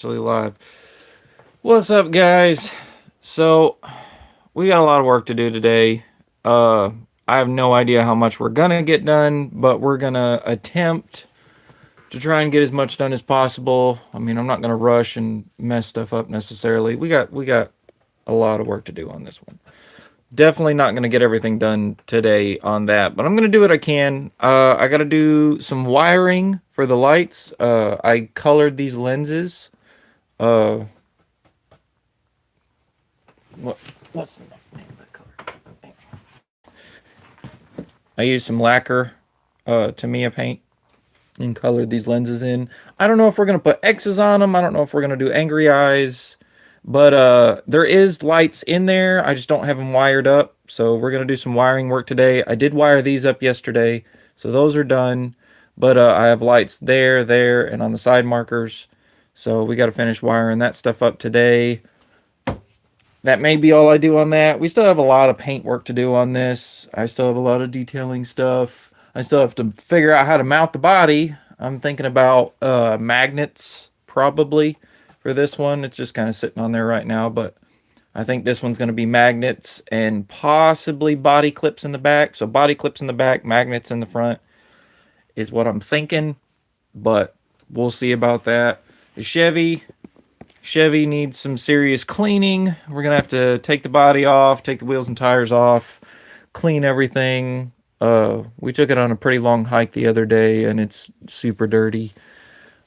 Actually live. What's up, guys? So we got a lot of work to do today. Uh, I have no idea how much we're gonna get done, but we're gonna attempt to try and get as much done as possible. I mean, I'm not gonna rush and mess stuff up necessarily. We got a lot of work to do on this one. Definitely not gonna get everything done today on that, but I'm gonna do what I can. I gotta do some wiring for the lights. I colored these lenses. Uh, what what's the name of the color? I used some lacquer, Tamiya paint, and colored these lenses in. I don't know if we're gonna put X's on them. I don't know if we're gonna do angry eyes, but there is lights in there. I just don't have them wired up, so we're gonna do some wiring work today. I did wire these up yesterday, so those are done. But I have lights there, there, and on the side markers. So we got to finish wiring that stuff up today. That may be all I do on that. We still have a lot of paint work to do on this. I still have a lot of detailing stuff. I still have to figure out how to mount the body. I'm thinking about magnets probably for this one. It's just kind of sitting on there right now, but I think this one's going to be magnets and possibly body clips in the back. So body clips in the back, magnets in the front is what I'm thinking, but we'll see about that. The Chevy needs some serious cleaning. We're gonna have to take the body off, take the wheels and tires off, clean everything. We took it on a pretty long hike the other day, and it's super dirty.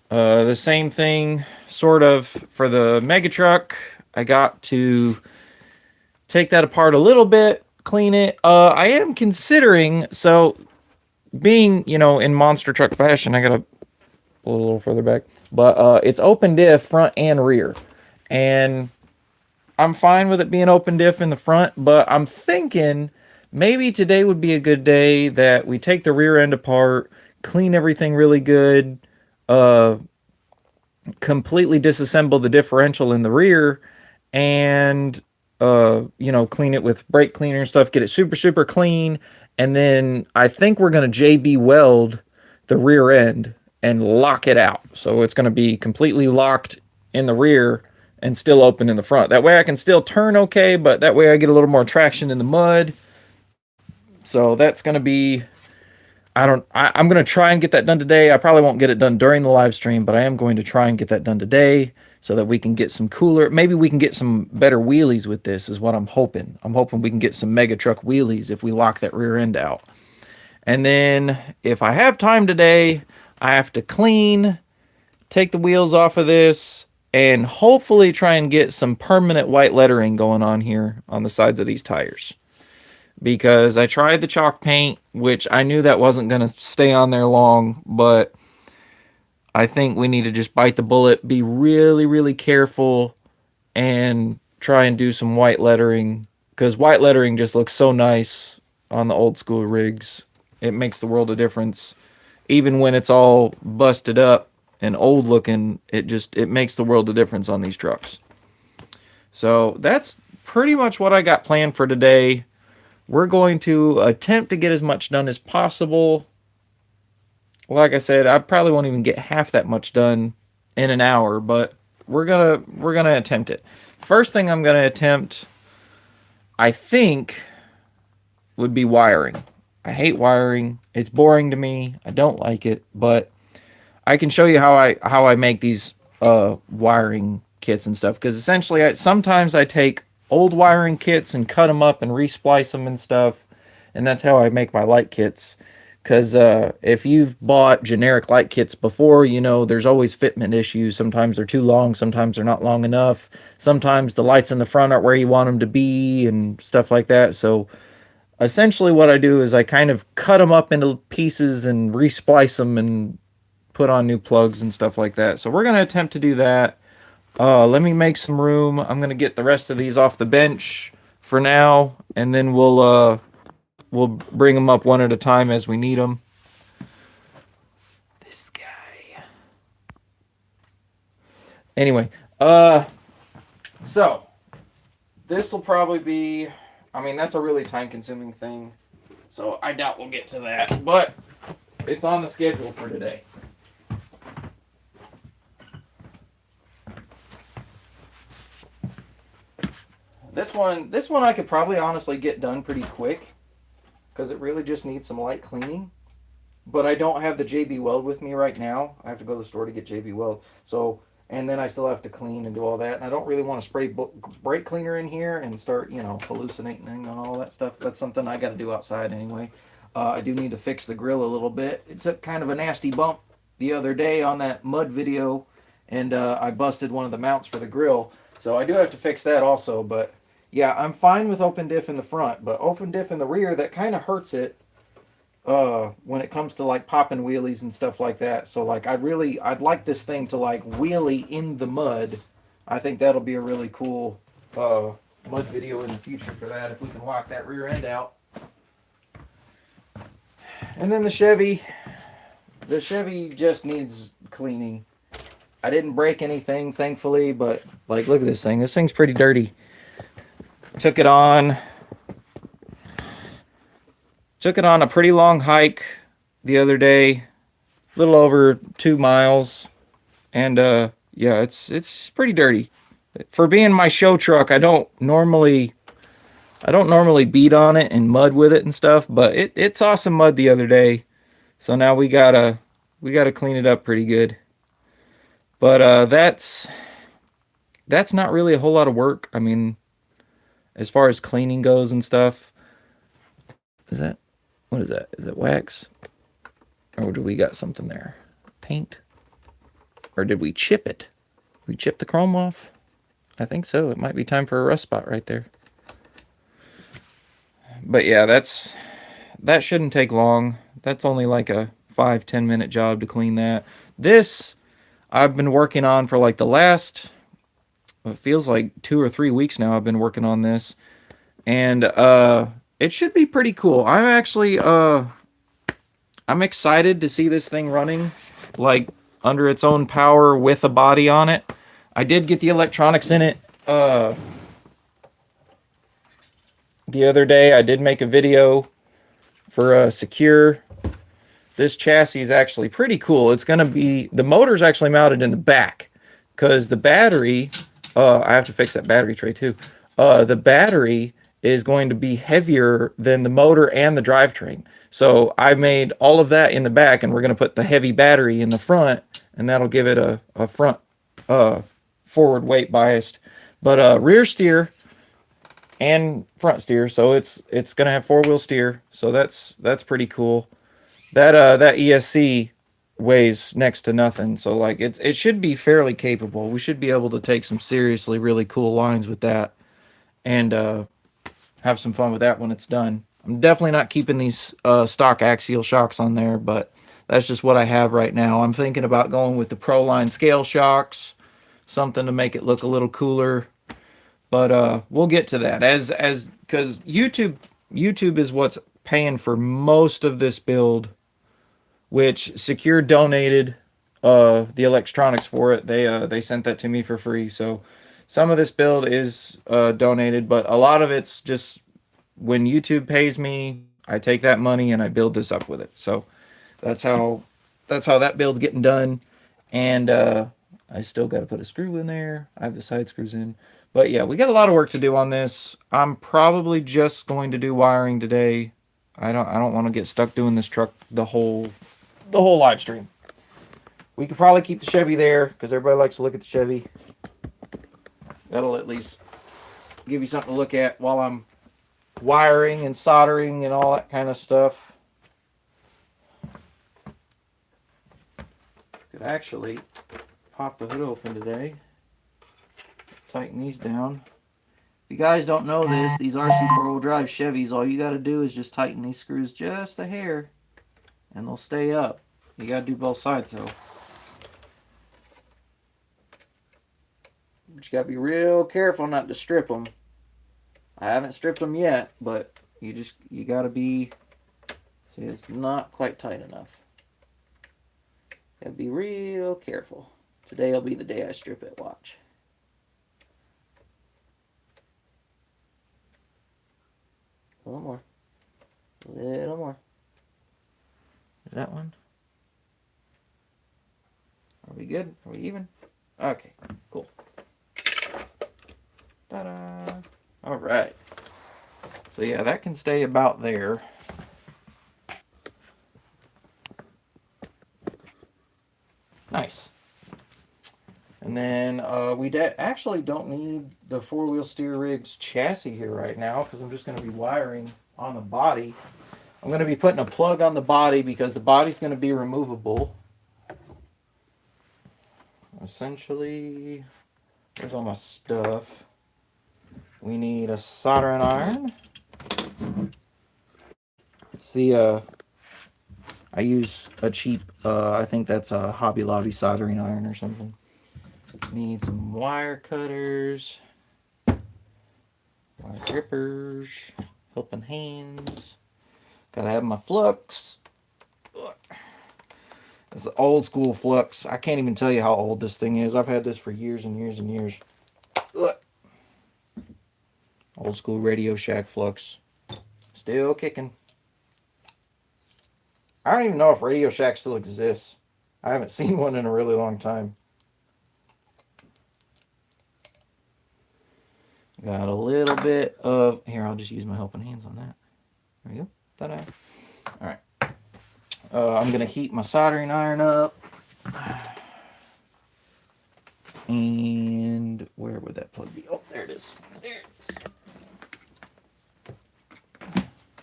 The same thing, sort of, for the mega truck. I got to take that apart a little bit, clean it. I am considering, so being in monster truck fashion, I gotta pull it a little further back, but it's open diff front and rear, and I'm fine with it being open diff in the front, but I'm thinking maybe today would be a good day that we take the rear end apart, clean everything really good, uh, completely disassemble the differential in the rear, and clean it with brake cleaner and stuff, get it super, super clean, and then I think we're gonna JB weld the rear end and lock it out. So it's gonna be completely locked in the rear and still open in the front. That way I can still turn okay, but that way I get a little more traction in the mud. So that's gonna be I'm gonna try and get that done today. I probably won't get it done during the live stream, but I am going to try and get that done today so that we can get some cooler. Maybe we can get some better wheelies with this, is what I'm hoping. I'm hoping we can get some mega truck wheelies if we lock that rear end out. And then if I have time today, I have to clean, take the wheels off of this, and hopefully try and get some permanent white lettering going on here on the sides of these tires. Because I tried the chalk paint, which I knew that wasn't going to stay on there long, but I think we need to just bite the bullet, be really, really careful, and try and do some white lettering. Because white lettering just looks so nice on the old school rigs. It makes the world of difference. Even when it's all busted up and old looking, it makes the world of difference on these trucks. So that's pretty much what I got planned for today. We're going to attempt to get as much done as possible. Like I said, I probably won't even get half that much done in an hour, but we're gonna attempt it. First thing I'm gonna attempt, I think, would be wiring. I hate wiring. It's boring to me. I don't like it, but I can show you how I make these wiring kits and stuff. Because essentially, sometimes I take old wiring kits and cut them up and resplice them and stuff, and that's how I make my light kits. Because if you've bought generic light kits before, there's always fitment issues. Sometimes they're too long, sometimes they're not long enough. Sometimes the lights in the front aren't where you want them to be and stuff like that. So essentially what I do is I kind of cut them up into pieces and resplice them and put on new plugs and stuff like that. So we're going to attempt to do that. Let me make some room. I'm going to get the rest of these off the bench for now, and then we'll bring them up one at a time as we need them. This guy. Anyway, so this will probably be, I mean, that's a really time-consuming thing, so I doubt we'll get to that, but it's on the schedule for today. This one I could probably honestly get done pretty quick because it really just needs some light cleaning. But I don't have the JB Weld with me right now. I have to go to the store to get JB Weld. So, and then I still have to clean and do all that. And I don't really want to spray brake cleaner in here and start, hallucinating and all that stuff. That's something I got to do outside anyway. I do need to fix the grill a little bit. It took kind of a nasty bump the other day on that mud video, and I busted one of the mounts for the grill. So I do have to fix that also. But yeah, I'm fine with open diff in the front, but open diff in the rear, that kind of hurts it when it comes to like popping wheelies and stuff like that. So like I'd like this thing to like wheelie in the mud. I think that'll be a really cool mud video in the future for that if we can lock that rear end out. And then the Chevy just needs cleaning. I didn't break anything thankfully, but like look at this thing. This thing's pretty dirty. Took it on a pretty long hike the other day, a little over 2 miles, and yeah, it's pretty dirty. For being my show truck, I don't normally beat on it and mud with it and stuff, but it saw some mud the other day, so now we gotta clean it up pretty good. But that's not really a whole lot of work. I mean, as far as cleaning goes and stuff. What is that? Is it wax? Or do we got something there? Paint? Or did we chip it? We chipped the chrome off? I think so. It might be time for a rust spot right there. But yeah, that shouldn't take long. That's only like a 5-10 minute job to clean that. This I've been working on for like the last, it feels like 2 or 3 weeks now I've been working on this. And it should be pretty cool. I'm actually I'm excited to see this thing running like under its own power with a body on it. I did get the electronics in it the other day. I did make a video for Secure. This chassis is actually pretty cool. It's going to be, the motor's actually mounted in the back because the battery, I have to fix that battery tray too. The battery is going to be heavier than the motor and the drivetrain. So I made all of that in the back, and we're going to put the heavy battery in the front, and that'll give it a front forward weight biased. But rear steer and front steer, so it's going to have 4-wheel steer. So that's pretty cool. That ESC weighs next to nothing, so like it should be fairly capable. We should be able to take some seriously really cool lines with that, and have some fun with that when it's done. I'm definitely not keeping these stock axial shocks on there, but that's just what I have right now. I'm thinking about going with the Proline scale shocks, something to make it look a little cooler. But we'll get to that as because YouTube is what's paying for most of this build, which Secure donated the electronics for it. They sent that to me for free. So some of this build is donated, but a lot of it's just when YouTube pays me, I take that money and I build this up with it. So that's how that build's getting done. And I still got to put a screw in there. I have the side screws in. But yeah, we got a lot of work to do on this. I'm probably just going to do wiring today. I don't want to get stuck doing this truck the whole live stream. We could probably keep the Chevy there because everybody likes to look at the Chevy. That'll at least give you something to look at while I'm wiring and soldering and all that kind of stuff. Could actually pop the hood open today. Tighten these down. If you guys don't know this, these RC 4-wheel drive Chevys, all you got to do is just tighten these screws just a hair and they'll stay up. You got to do both sides though. But you got to be real careful not to strip them. I haven't stripped them yet, but you got to be, see, it's not quite tight enough. Got to be real careful. Today will be the day I strip it, watch. A little more. A little more. That one. Are we good? Are we even? Okay, cool. Ta-da! All right. So yeah, that can stay about there. Nice. And then we actually don't need the four-wheel steer rig's chassis here right now because I'm just going to be wiring on the body. I'm going to be putting a plug on the body because the body's going to be removable. Essentially, there's all my stuff. We need a soldering iron. It's the I use a cheap I think that's a Hobby Lobby soldering iron or something. Need some wire cutters, wire grippers, helping hands. Gotta have my flux. It's an old school flux. I can't even tell you how old this thing is. I've had this for years and years and years. Old school Radio Shack flux. Still kicking. I don't even know if Radio Shack still exists. I haven't seen one in a really long time. Got a little bit of... Here, I'll just use my helping hands on that. There we go. Ta-da. All right. I'm going to heat my soldering iron up. And where would that plug be? Oh, there it is. There it is.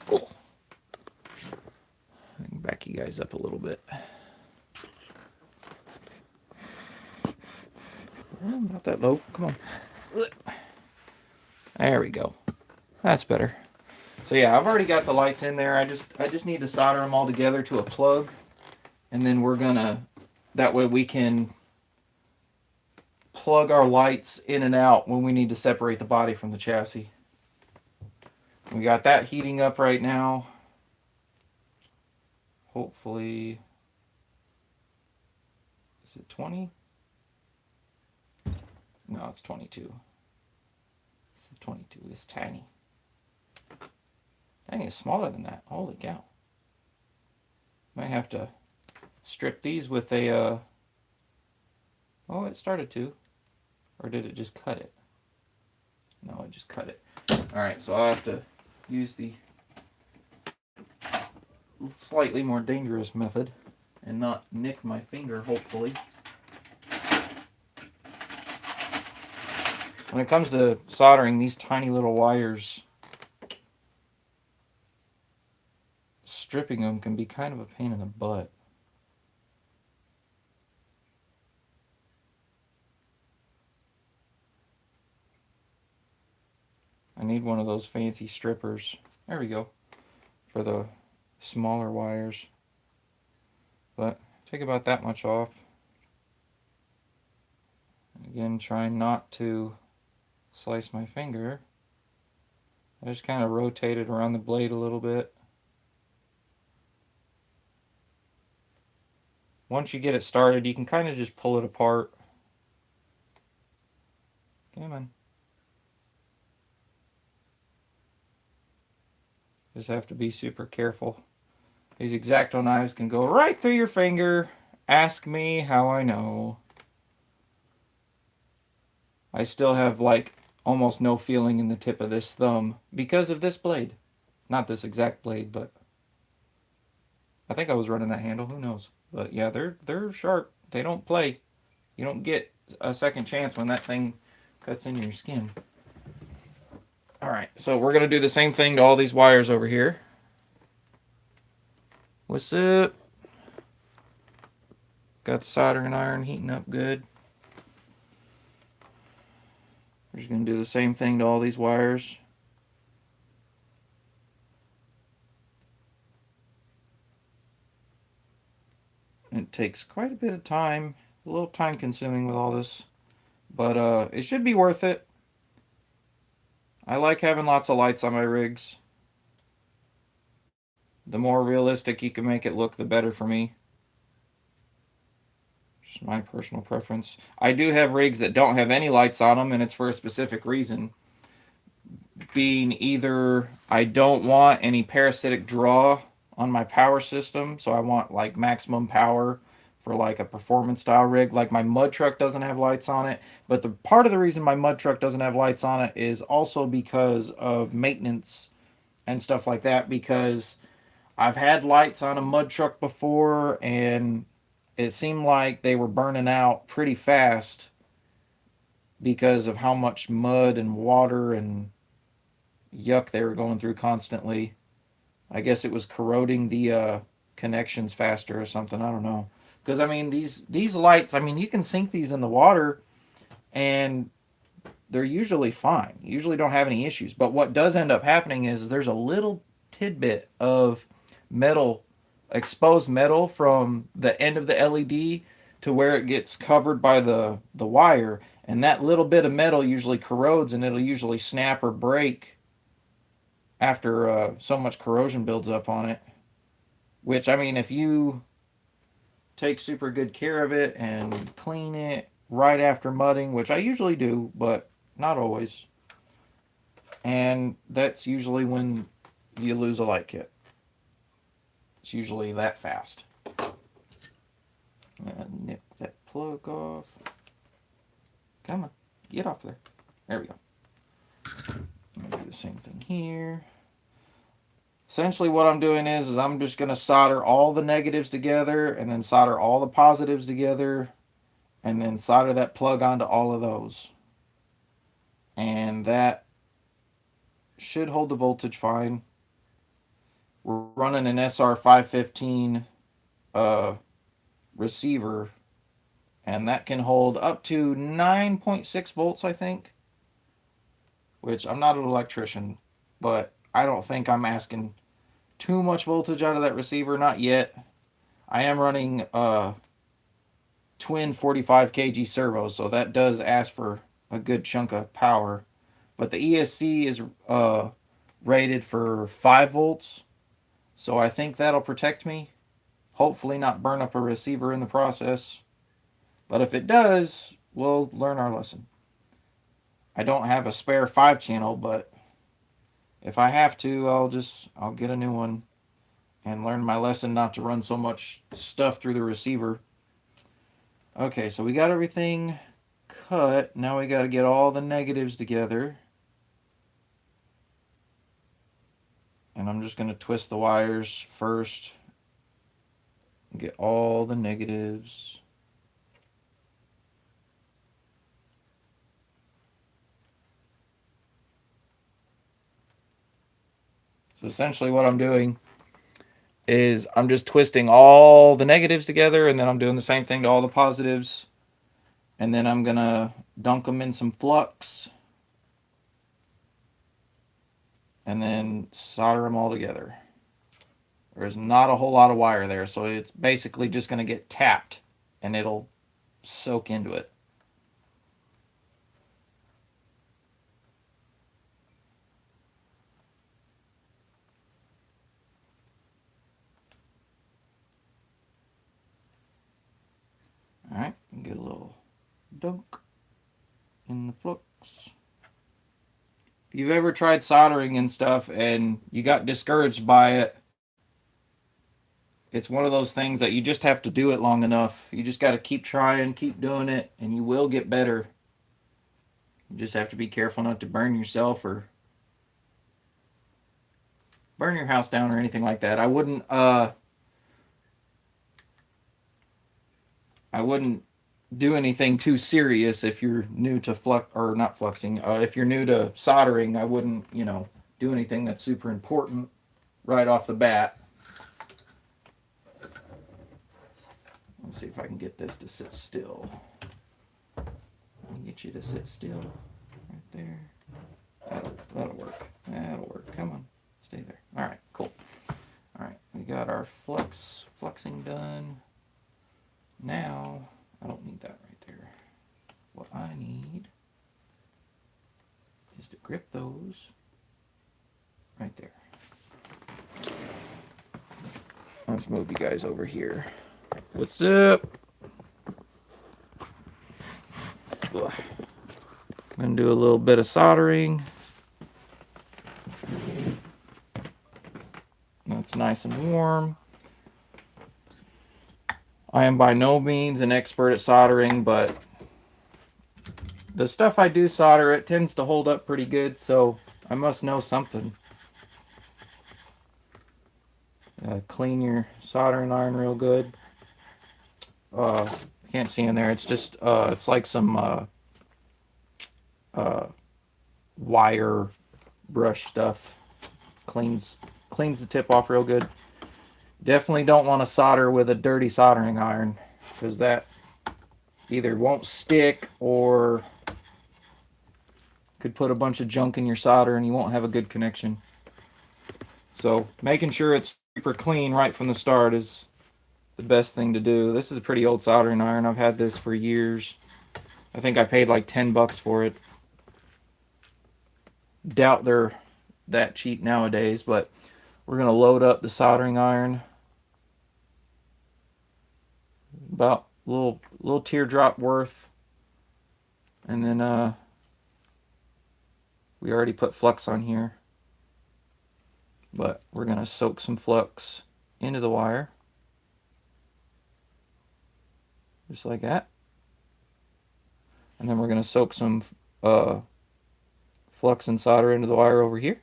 Cool. I can back you guys up a little bit. Not that low. Come on. There we go. That's better. So yeah, I've already got the lights in there. I just need to solder them all together to a plug, and then we're gonna, that way we can plug our lights in and out when we need to separate the body from the chassis. We got that heating up right now. Hopefully, is it 20? No, it's 22. It's 22. It's tiny. Dang, it's smaller than that. Holy cow. Might have to strip these with a, oh, it started to. Or did it just cut it? No, it just cut it. Alright, so I'll have to use the slightly more dangerous method and not nick my finger, hopefully. When it comes to soldering, these tiny little wires, stripping them can be kind of a pain in the butt. I need one of those fancy strippers. There we go. For the smaller wires. But take about that much off. Again, trying not to slice my finger. I just kind of rotate it around the blade a little bit. Once you get it started, you can kind of just pull it apart. Come on. Just have to be super careful. These X-Acto knives can go right through your finger. Ask me how I know. I still have like almost no feeling in the tip of this thumb because of this blade. Not this exact blade, but I think I was running that handle. Who knows? But yeah, they're sharp. They don't play. You don't get a second chance when that thing cuts into your skin. All right, so we're gonna do the same thing to all these wires over here. What's up? Got the soldering iron heating up good. We're just gonna do the same thing to all these wires. It takes quite a bit of time, a little time consuming with all this, but it should be worth it. I like having lots of lights on my rigs. The more realistic you can make it look, the better for me. Just my personal preference. I do have rigs that don't have any lights on them, and it's for a specific reason. Being either I don't want any parasitic draw on my power system, so I want like maximum power for like a performance style rig. Like my mud truck doesn't have lights on it, but the part of the reason my mud truck doesn't have lights on it is also because of maintenance and stuff like that, because I've had lights on a mud truck before and it seemed like they were burning out pretty fast because of how much mud and water and yuck they were going through constantly. I guess it was corroding the connections faster or something. I don't know. Because I mean these lights, I mean you can sink these in the water and they're usually fine. You usually don't have any issues. But what does end up happening is there's a little tidbit of metal, exposed metal from the end of the LED to where it gets covered by the wire, and that little bit of metal usually corrodes, and it'll usually snap or break after so much corrosion builds up on it. Which, I mean, if you take super good care of it and clean it right after mudding, which I usually do, but not always, and that's usually when you lose a light kit. It's usually that fast. Nip that plug off. Come on, get off there. There we go. I'm gonna do the same thing here. Essentially what I'm doing is I'm just going to solder all the negatives together and then solder all the positives together and then solder that plug onto all of those. And that should hold the voltage fine. We're running an SR515 receiver, and that can hold up to 9.6 volts, I think. Which, I'm not an electrician, but I don't think I'm asking too much voltage out of that receiver, not yet. I am running twin 45 kg servos, so that does ask for a good chunk of power. But the ESC is rated for 5 volts, so I think that'll protect me. Hopefully not burn up a receiver in the process. But if it does, we'll learn our lesson. I don't have a spare 5-channel, but if I have to, I'll get a new one and learn my lesson not to run so much stuff through the receiver. Okay, so we got everything cut. Now we got to get all the negatives together. And I'm just going to twist the wires first and get all the negatives. So essentially what I'm doing is I'm just twisting all the negatives together, and then I'm doing the same thing to all the positives. And then I'm going to dunk them in some flux. And then solder them all together. There's not a whole lot of wire there, so it's basically just going to get tapped, and it'll soak into it. Alright, get a little dunk in the flux. If you've ever tried soldering and stuff and you got discouraged by it, it's one of those things that you just have to do it long enough. You just got to keep trying, keep doing it, and you will get better. You just have to be careful not to burn yourself or burn your house down or anything like that. I wouldn't do anything too serious if you're new to if you're new to soldering. I wouldn't, do anything that's super important right off the bat. Let's see if I can get this to sit still. Let me get you to sit still right there. That'll work. That'll work. Come on. Stay there. All right, cool. All right, we got our fluxing done. Now, I don't need that right there. What I need is to grip those right there. Let's move you guys over here. What's up? I'm going to do a little bit of soldering. That's nice and warm. I am by no means an expert at soldering, but the stuff I do solder, it tends to hold up pretty good, so I must know something. Clean your soldering iron real good. Can't see in there. It's just it's like some wire brush stuff. Cleans the tip off real good. Definitely don't want to solder with a dirty soldering iron, because that either won't stick or could put a bunch of junk in your solder and you won't have a good connection. So making sure it's super clean right from the start is the best thing to do. This is a pretty old soldering iron. I've had this for years. I think I paid like $10 for it. Doubt they're that cheap nowadays, but we're gonna load up the soldering iron. About a little teardrop worth. And then we already put flux on here. But we're gonna soak some flux into the wire. Just like that. And then we're gonna soak some flux and solder into the wire over here.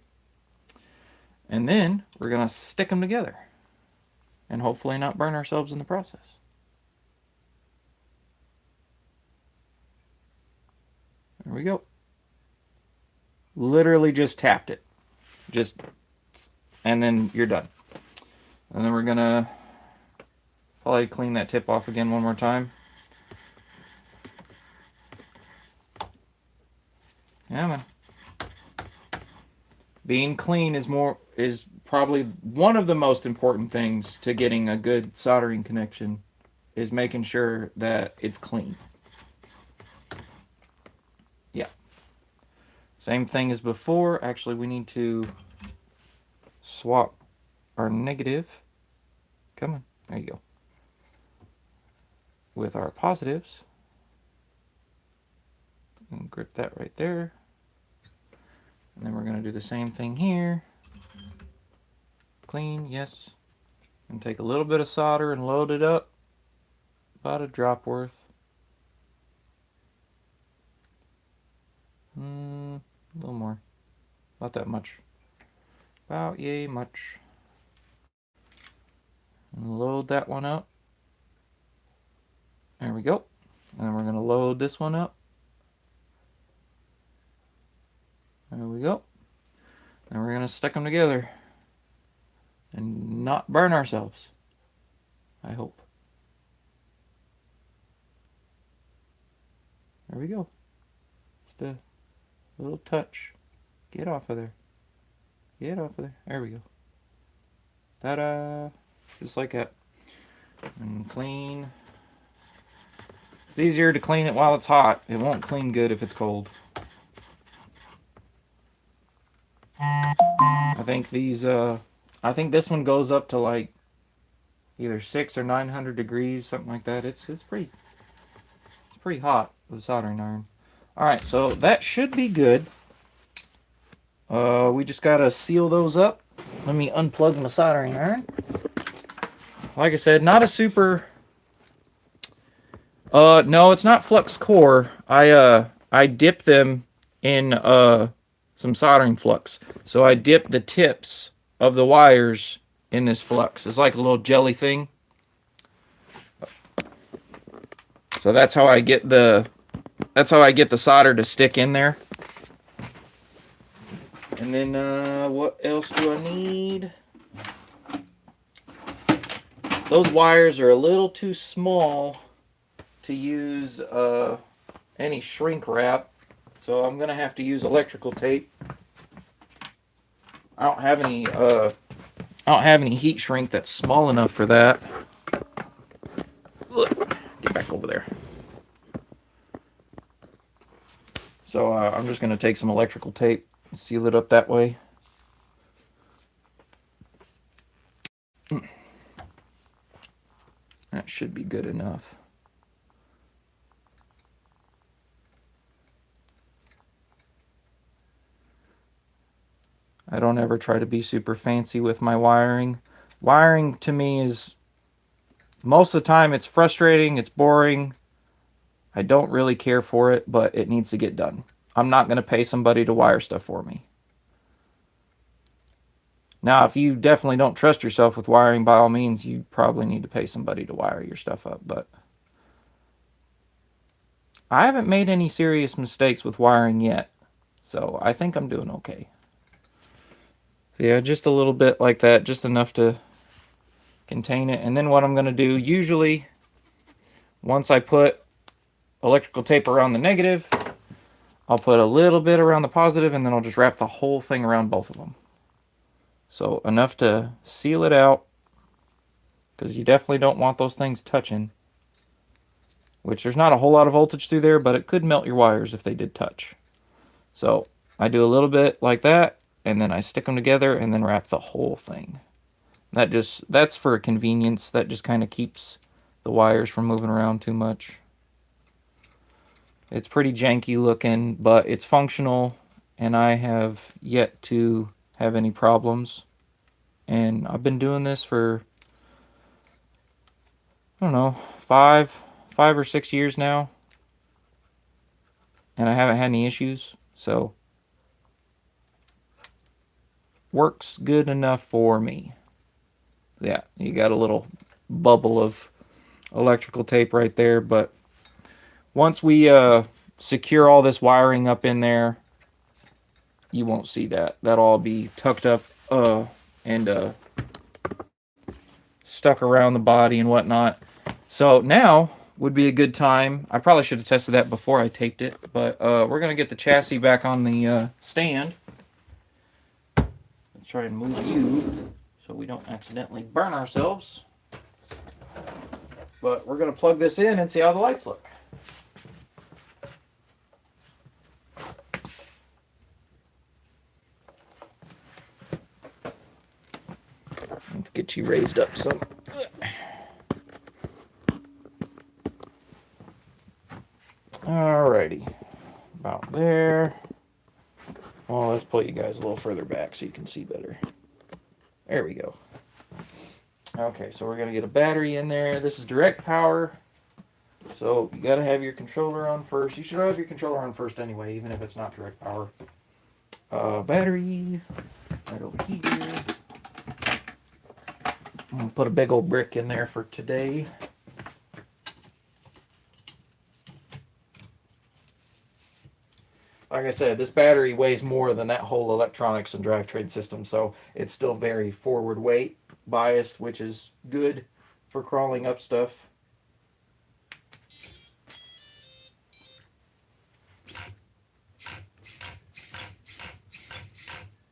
And then we're gonna stick them together and hopefully not burn ourselves in the process. There we go. Literally just tapped it. And then you're done. And then we're gonna probably clean that tip off again one more time. Yeah, man. Being clean is probably one of the most important things to getting a good soldering connection, is making sure that it's clean. Yeah. Same thing as before. Actually, we need to swap our negative. Come on. There you go. With our positives. And grip that right there. And then we're going to do the same thing here. Clean, yes. And take a little bit of solder and load it up. About a drop worth. A little more. Not that much. About yay much. And load that one up. There we go. And then we're going to load this one up. There we go. And we're going to stick them together and not burn ourselves, I hope. There we go. Just a little touch. Get off of there. Get off of there. There we go. Ta-da! Just like that. And clean. It's easier to clean it while it's hot. It won't clean good if it's cold. I think I think this one goes up to like either 600 or 900 degrees, something like that. It's pretty hot with a soldering iron. All right, so that should be good. We just gotta seal those up. Let me unplug my soldering iron. Like I said, not a super. No, it's not flux core. I dip them in some soldering flux. So I dip the tips of the wires in this flux. It's like a little jelly thing. So that's how I get the solder to stick in there. And then what else do I need? Those wires are a little too small to use any shrink wrap, so I'm gonna have to use electrical tape. I don't have any heat shrink that's small enough for that. Get back over there. So I'm just gonna take some electrical tape, seal it up that way. That should be good enough. I don't ever try to be super fancy with my wiring. Wiring to me is Most of the time it's frustrating, it's boring. I don't really care for it, but it needs to get done. I'm not going to pay somebody to wire stuff for me. Now, if you definitely don't trust yourself with wiring, by all means, you probably need to pay somebody to wire your stuff up. But I haven't made any serious mistakes with wiring yet, so I think I'm doing okay. So yeah, just a little bit like that, just enough to contain it. And then what I'm going to do, usually, once I put electrical tape around the negative, I'll put a little bit around the positive, and then I'll just wrap the whole thing around both of them. So enough to seal it out, because you definitely don't want those things touching. Which there's not a whole lot of voltage through there, but it could melt your wires if they did touch. So I do a little bit like that, and then I stick them together and then wrap the whole thing. That's for convenience. That just kind of keeps the wires from moving around too much. It's pretty janky looking, but it's functional, and I have yet to have any problems. And I've been doing this for, I don't know, 5 or 6 years now, and I haven't had any issues. So works good enough for me. Yeah, you got a little bubble of electrical tape right there, but once we secure all this wiring up in there, you won't see that. That'll all be tucked up and stuck around the body and whatnot. So now would be a good time. I probably should have tested that before I taped it, but we're going to get the chassis back on the stand. Let's try and move you so we don't accidentally burn ourselves. But we're going to plug this in and see how the lights look. Let's get you raised up some. Alrighty, about there. Well, let's pull you guys a little further back so you can see better. There we go. Okay, so we're going to get a battery in there. This is direct power, so you got to have your controller on first. You should have your controller on first anyway, even if it's not direct power. Battery right over here. I'm going to put a big old brick in there for today. Like I said, this battery weighs more than that whole electronics and drivetrain system, so it's still very forward weight biased, which is good for crawling up stuff.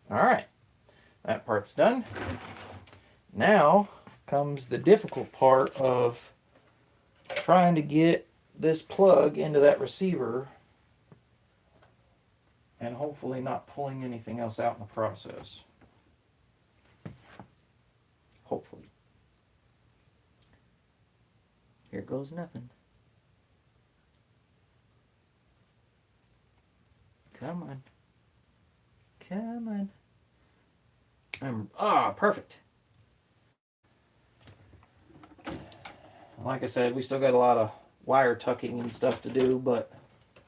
Alright, that part's done. Now comes the difficult part of trying to get this plug into that receiver and hopefully not pulling anything else out in the process. Hopefully. Here goes nothing. Come on. Come on. Perfect. Like I said, we still got a lot of wire tucking and stuff to do, but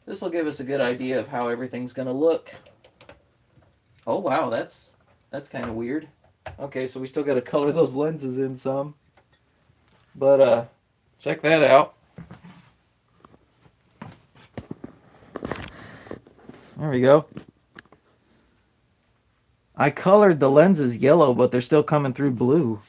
this will give us a good idea of how everything's going to look. Oh, wow, that's kind of weird. Okay, so we still got to color those lenses in some. But check that out. There we go. I colored the lenses yellow, but they're still coming through blue.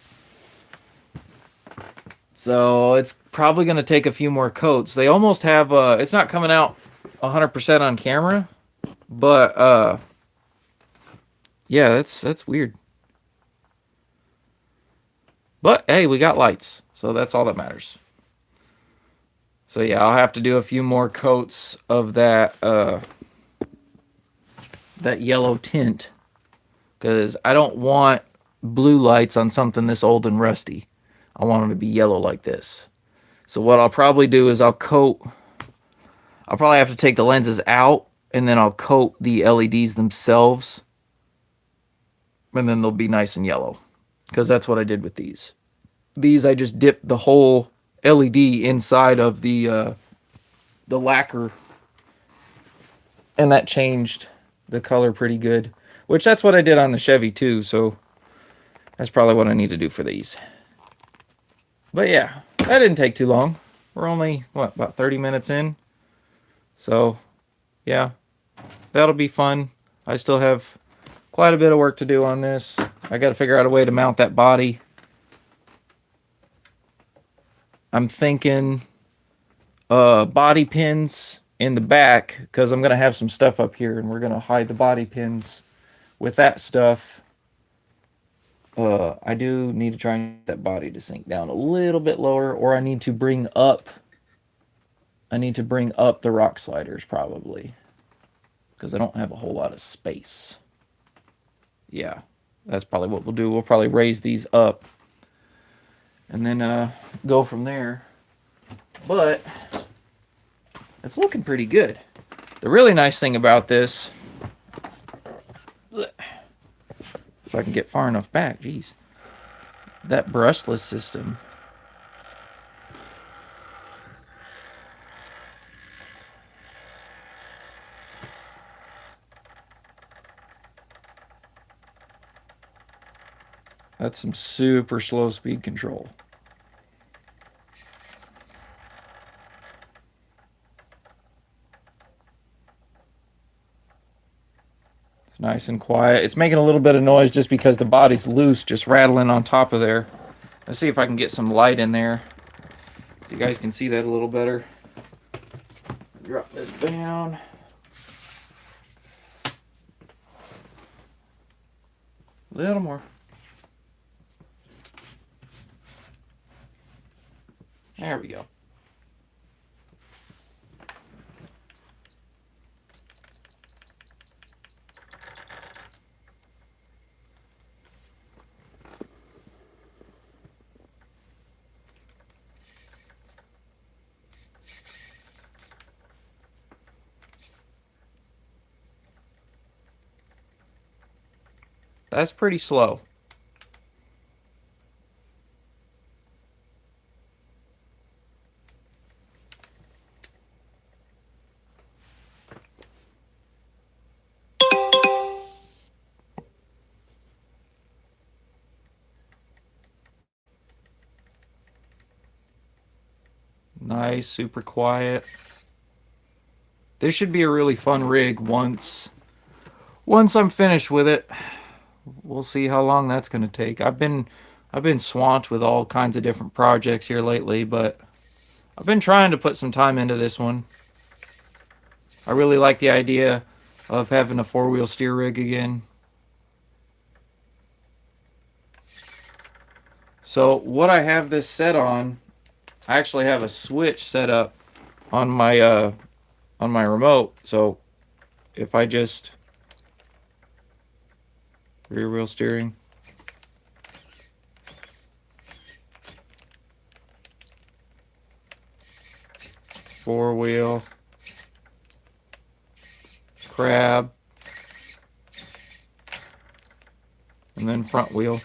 So it's probably going to take a few more coats. They almost have, it's not coming out 100% on camera, but yeah, that's weird. But hey, we got lights, so that's all that matters. So yeah, I'll have to do a few more coats of that that yellow tint, because I don't want blue lights on something this old and rusty. I want them to be yellow like this. So what I'll probably do is I'll probably have to take the lenses out, and then I'll coat the LEDs themselves, and then they'll be nice and yellow, because that's what I did with these. these I just dipped the whole LED inside of the lacquer, and that changed the color pretty good. Which that's what I did on the Chevy too, so that's probably what I need to do for these. But yeah, that didn't take too long. We're only, what, about 30 minutes in? So, yeah, that'll be fun. I still have quite a bit of work to do on this. I got to figure out a way to mount that body. I'm thinking body pins in the back, because I'm going to have some stuff up here, and we're going to hide the body pins with that stuff. I do need to try and get that body to sink down a little bit lower, or I need to bring up the rock sliders probably, because I don't have a whole lot of space. Yeah, that's probably what we'll do. We'll probably raise these up and then go from there. But it's looking pretty good. The really nice thing about this, if I can get far enough back, geez, that brushless system. That's some super slow speed control. It's nice and quiet. It's making a little bit of noise just because the body's loose, just rattling on top of there. Let's see if I can get some light in there. You guys can see that a little better. Drop this down. A little more. There we go. That's pretty slow. Nice, super quiet. This should be a really fun rig once I'm finished with it. We'll see how long that's going to take. I've been swamped with all kinds of different projects here lately, but I've been trying to put some time into this one. I really like the idea of having a four-wheel steer rig again. So what I have this set on, I actually have a switch set up on my remote. So if I just rear wheel steering, four wheel, crab, and then front wheel.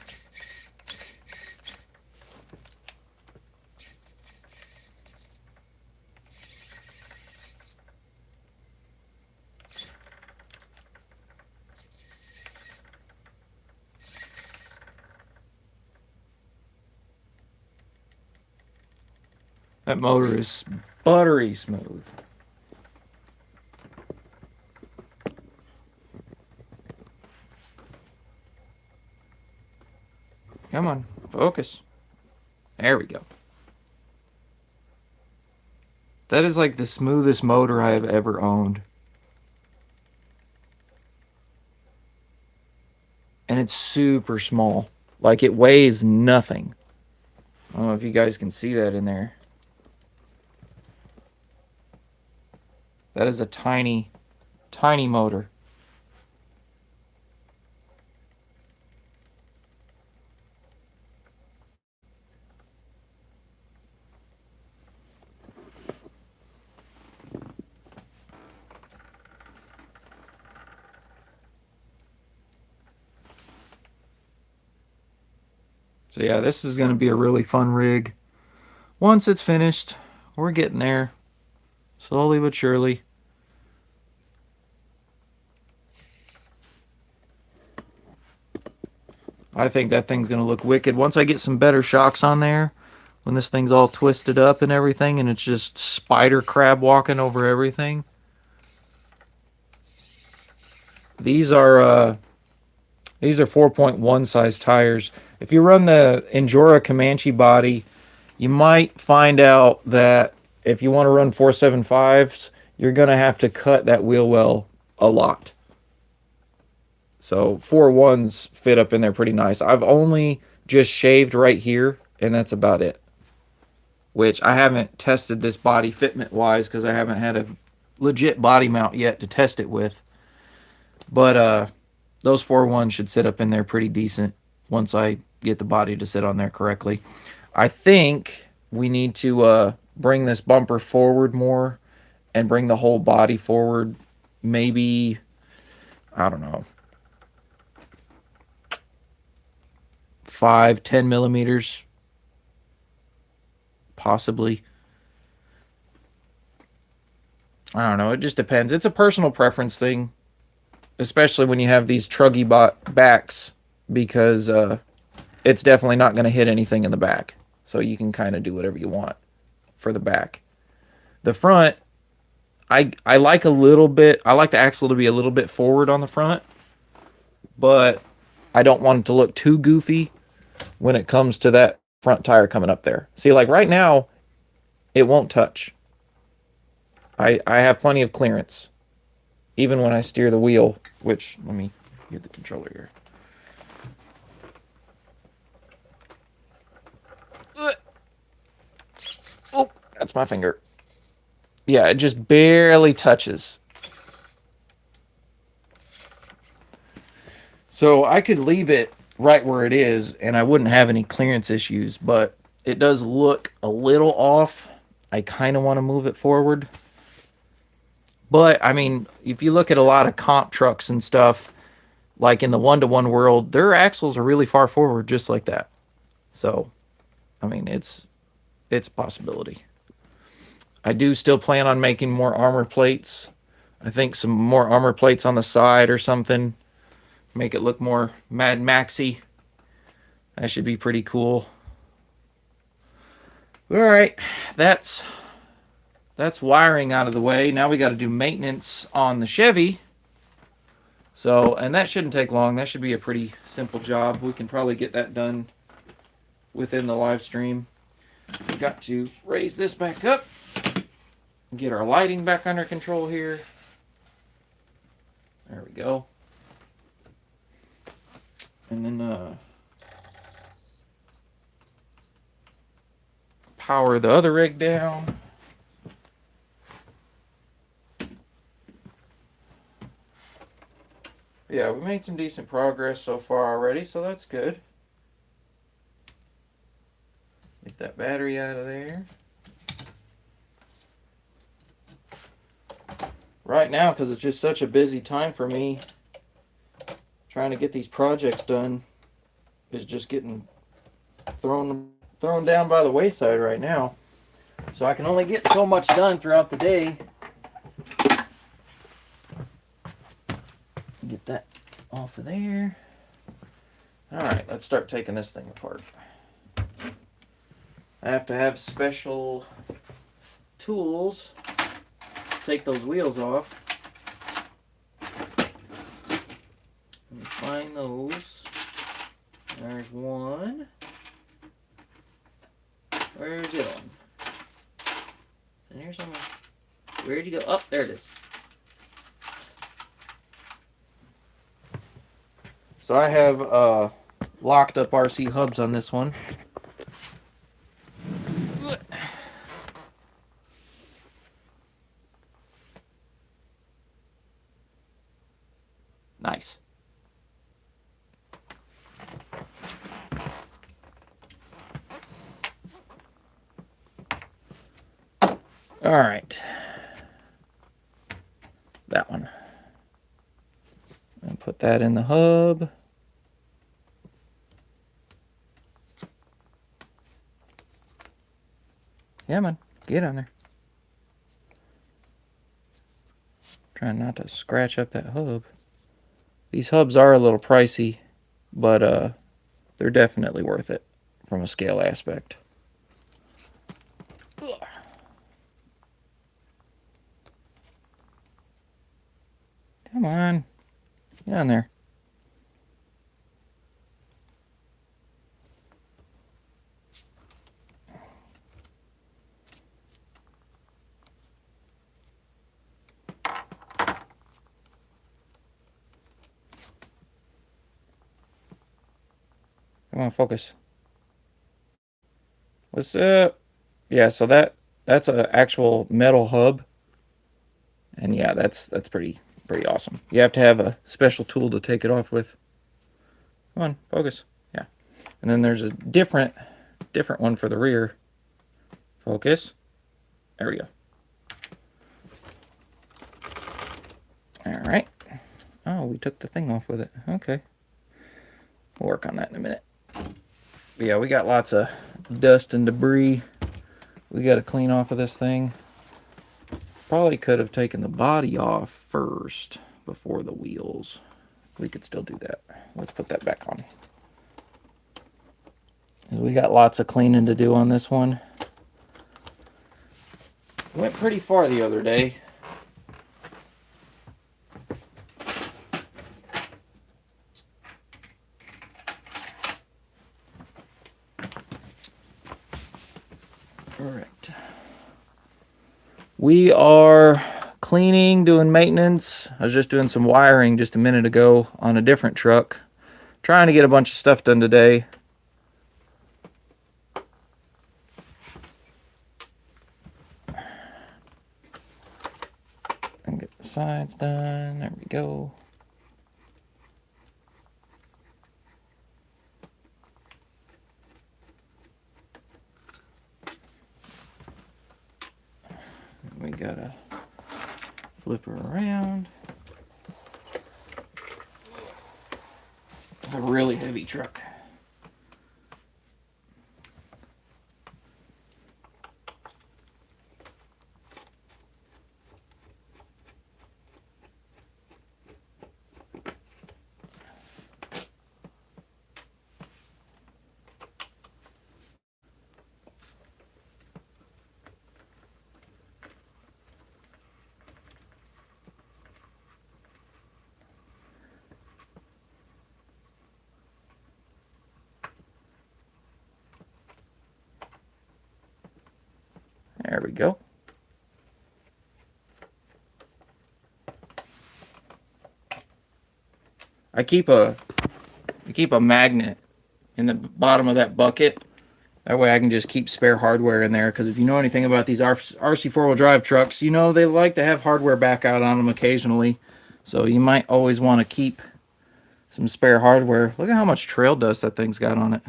That motor is buttery smooth. Come on, focus. There we go. That is like the smoothest motor I have ever owned. And it's super small. Like it weighs nothing. I don't know if you guys can see that in there. That is a tiny, tiny motor. So yeah, this is going to be a really fun rig. Once it's finished, we're getting there. Slowly but surely. I think that thing's going to look wicked. Once I get some better shocks on there, when this thing's all twisted up and everything, and it's just spider crab walking over everything. These are 4.1 size tires. If you run the Endura Comanche body, you might find out that if you want to run 475s, you're going to have to cut that wheel well a lot. So 4.1s fit up in there pretty nice. I've only just shaved right here, and that's about it. Which I haven't tested this body fitment wise because I haven't had a legit body mount yet to test it with. But those 4.1 should sit up in there pretty decent once I get the body to sit on there correctly. I think we need to bring this bumper forward more and bring the whole body forward. Maybe, I don't know, 5-10 millimeters, possibly. I don't know. It just depends. It's a personal preference thing, especially when you have these truggy backs, because it's definitely not going to hit anything in the back. So you can kind of do whatever you want for the back. The front, I like a little bit. I like the axle to be a little bit forward on the front, but I don't want it to look too goofy when it comes to that front tire coming up there. See, like right now, it won't touch. I have plenty of clearance, even when I steer the wheel, which, let me get the controller here. Oh, that's my finger. Yeah, it just barely touches. So I could leave it right where it is and I wouldn't have any clearance issues, but it does look a little off. I kind of want to move it forward. But, I mean, if you look at a lot of comp trucks and stuff, like in the one-to-one world, their axles are really far forward just like that. So, I mean, it's a possibility. I do still plan on making more armor plates. I think some more armor plates on the side or something. Make it look more Mad Maxy. That should be pretty cool. All right, that's wiring out of the way. Now we got to do maintenance on the Chevy. So, and that shouldn't take long. That should be a pretty simple job. We can probably get that done within the live stream. We've got to raise this back up. Get our lighting back under control here. There we go. And then power the other rig down. Yeah, we made some decent progress so far already, so that's good. Get that battery out of there. Right now, because it's just such a busy time for me, trying to get these projects done is just getting thrown down by the wayside right now. So I can only get so much done throughout the day. Get that off of there. All right, let's start taking this thing apart. I have to have special tools to take those wheels off. Let me find those. There's one. Where's the other one? And here's somewhere. Where'd you go? Oh, there it is. So I have locked up RC hubs on this one. Nice. All right. That one. And put that in the hub. Come on, get on there. Trying not to scratch up that hub. These hubs are a little pricey, but they're definitely worth it from a scale aspect. Come on, get on there. Come on, focus. What's up? Yeah, so that's an actual metal hub, and yeah, that's pretty awesome. You have to have a special tool to take it off with. Come on, focus. Yeah, and then there's a different one for the rear. Focus. There we go. All right. Oh, we took the thing off with it. Okay. We'll work on that in a minute. But yeah, we got lots of dust and debris we got to clean off of this thing. Probably could have taken the body off first before the wheels. We could still do that. Let's put that back on. We got lots of cleaning to do on this one. Went pretty far the other day. All right. We are cleaning, doing maintenance. I was just doing some wiring just a minute ago on a different truck. Trying to get a bunch of stuff done today. And get the sides done. There we go. We gotta flip her around. It's a really heavy truck. There we go. I keep a magnet in the bottom of that bucket. That way I can just keep spare hardware in there, because if you know anything about these RC four-wheel drive trucks, you know they like to have hardware back out on them occasionally. So you might always want to keep some spare hardware. Look at how much trail dust that thing's got on it.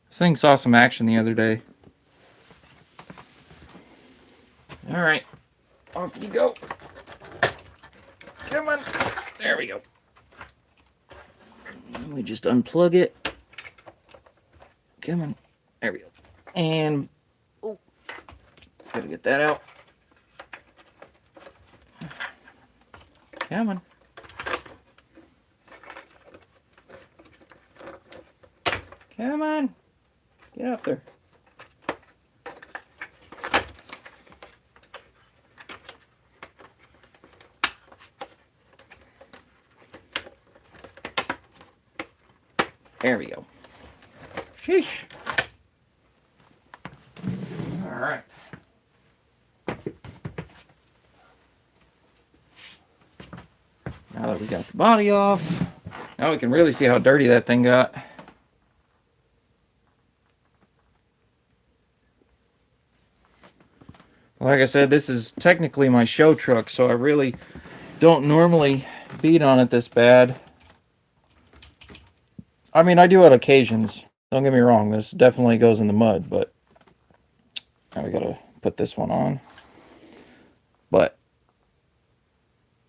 This thing saw some action the other day. All right, off you go. Come on. There we go. Let me just unplug it. Come on. There we go. And oh, gotta get that out. Come on. Come on. Get up there. There we go. Sheesh. All right. Now that we got the body off, now we can really see how dirty that thing got. Like I said, this is technically my show truck, so I really don't normally beat on it this bad. I mean, I do on occasions. Don't get me wrong, this definitely goes in the mud, but now we gotta put this one on. But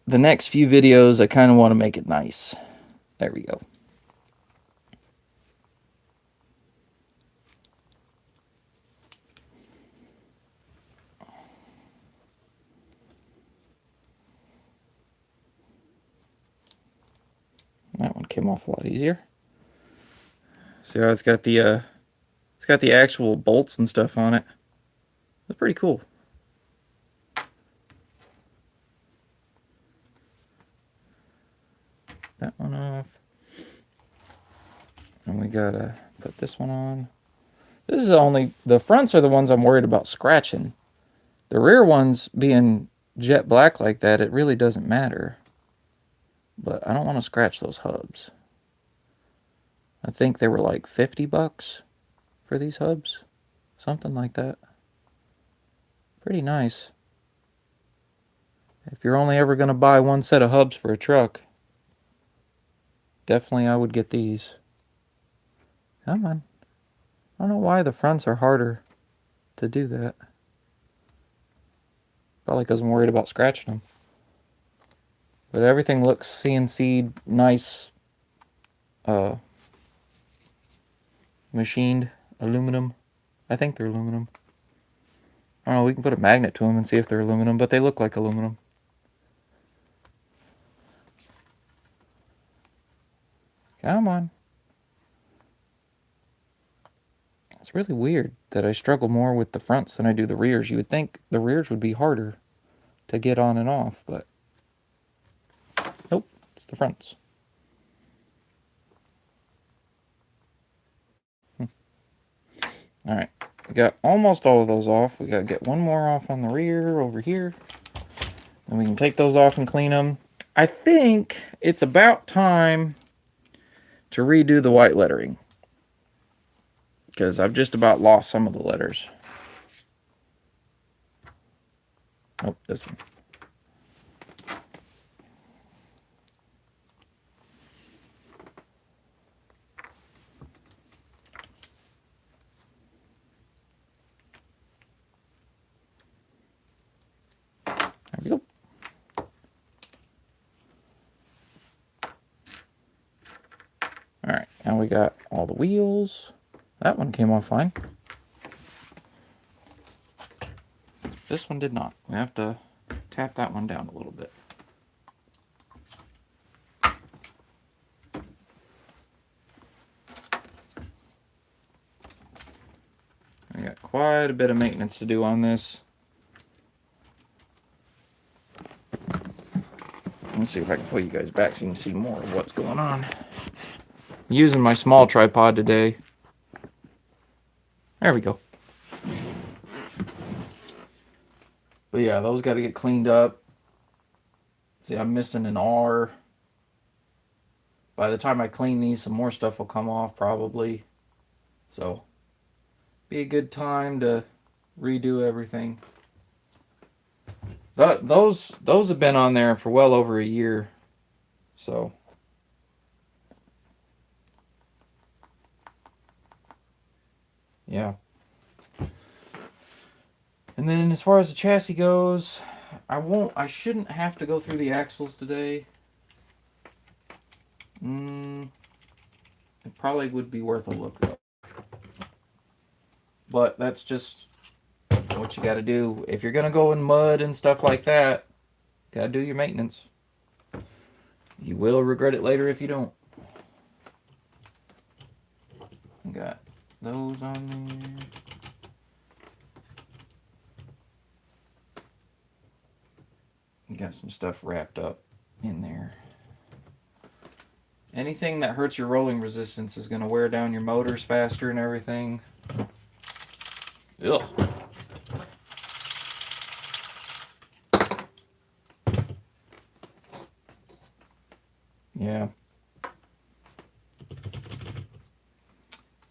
the next few videos, I kind of want to make it nice. There we go. came off a lot easier. See how it's got the actual bolts and stuff on it. It's pretty cool. That one off. And we gotta put this one on. This is the fronts are the ones I'm worried about scratching. The rear ones being jet black like that, it really doesn't matter. But I don't want to scratch those hubs. I think they were like $50 for these hubs. Something like that. Pretty nice. If you're only ever going to buy one set of hubs for a truck, definitely I would get these. Come on. I don't know why the fronts are harder to do that. Probably because I'm worried about scratching them. But everything looks CNC'd, nice, machined aluminum. I think they're aluminum. I don't know, we can put a magnet to them and see if they're aluminum, but they look like aluminum. Come on. It's really weird that I struggle more with the fronts than I do the rears. You would think the rears would be harder to get on and off, but nope, it's the fronts. All right, we got almost all of those off. We got to get one more off on the rear over here. And we can take those off and clean them. I think it's about time to redo the white lettering, because I've just about lost some of the letters. Nope, this one. There we go. All right, now we got all the wheels. That one came off fine. This one did not. We have to tap that one down a little bit. We got quite a bit of maintenance to do on this. Let's see if I can pull you guys back so you can see more of what's going on. I'm using my small tripod today. There we go. But yeah, those got to get cleaned up. See, I'm missing an R. By the time I clean these, some more stuff will come off probably. So, be a good time to redo everything. Those have been on there for well over a year. So, yeah. And then as far as the chassis goes, I shouldn't have to go through the axles today. It probably would be worth a look though. But that's just what you got to do. If you're going to go in mud and stuff like that, got to do your maintenance. You will regret it later if you don't. Got those on there. Got some stuff wrapped up in there. Anything that hurts your rolling resistance is going to wear down your motors faster and everything. Ugh. Yeah.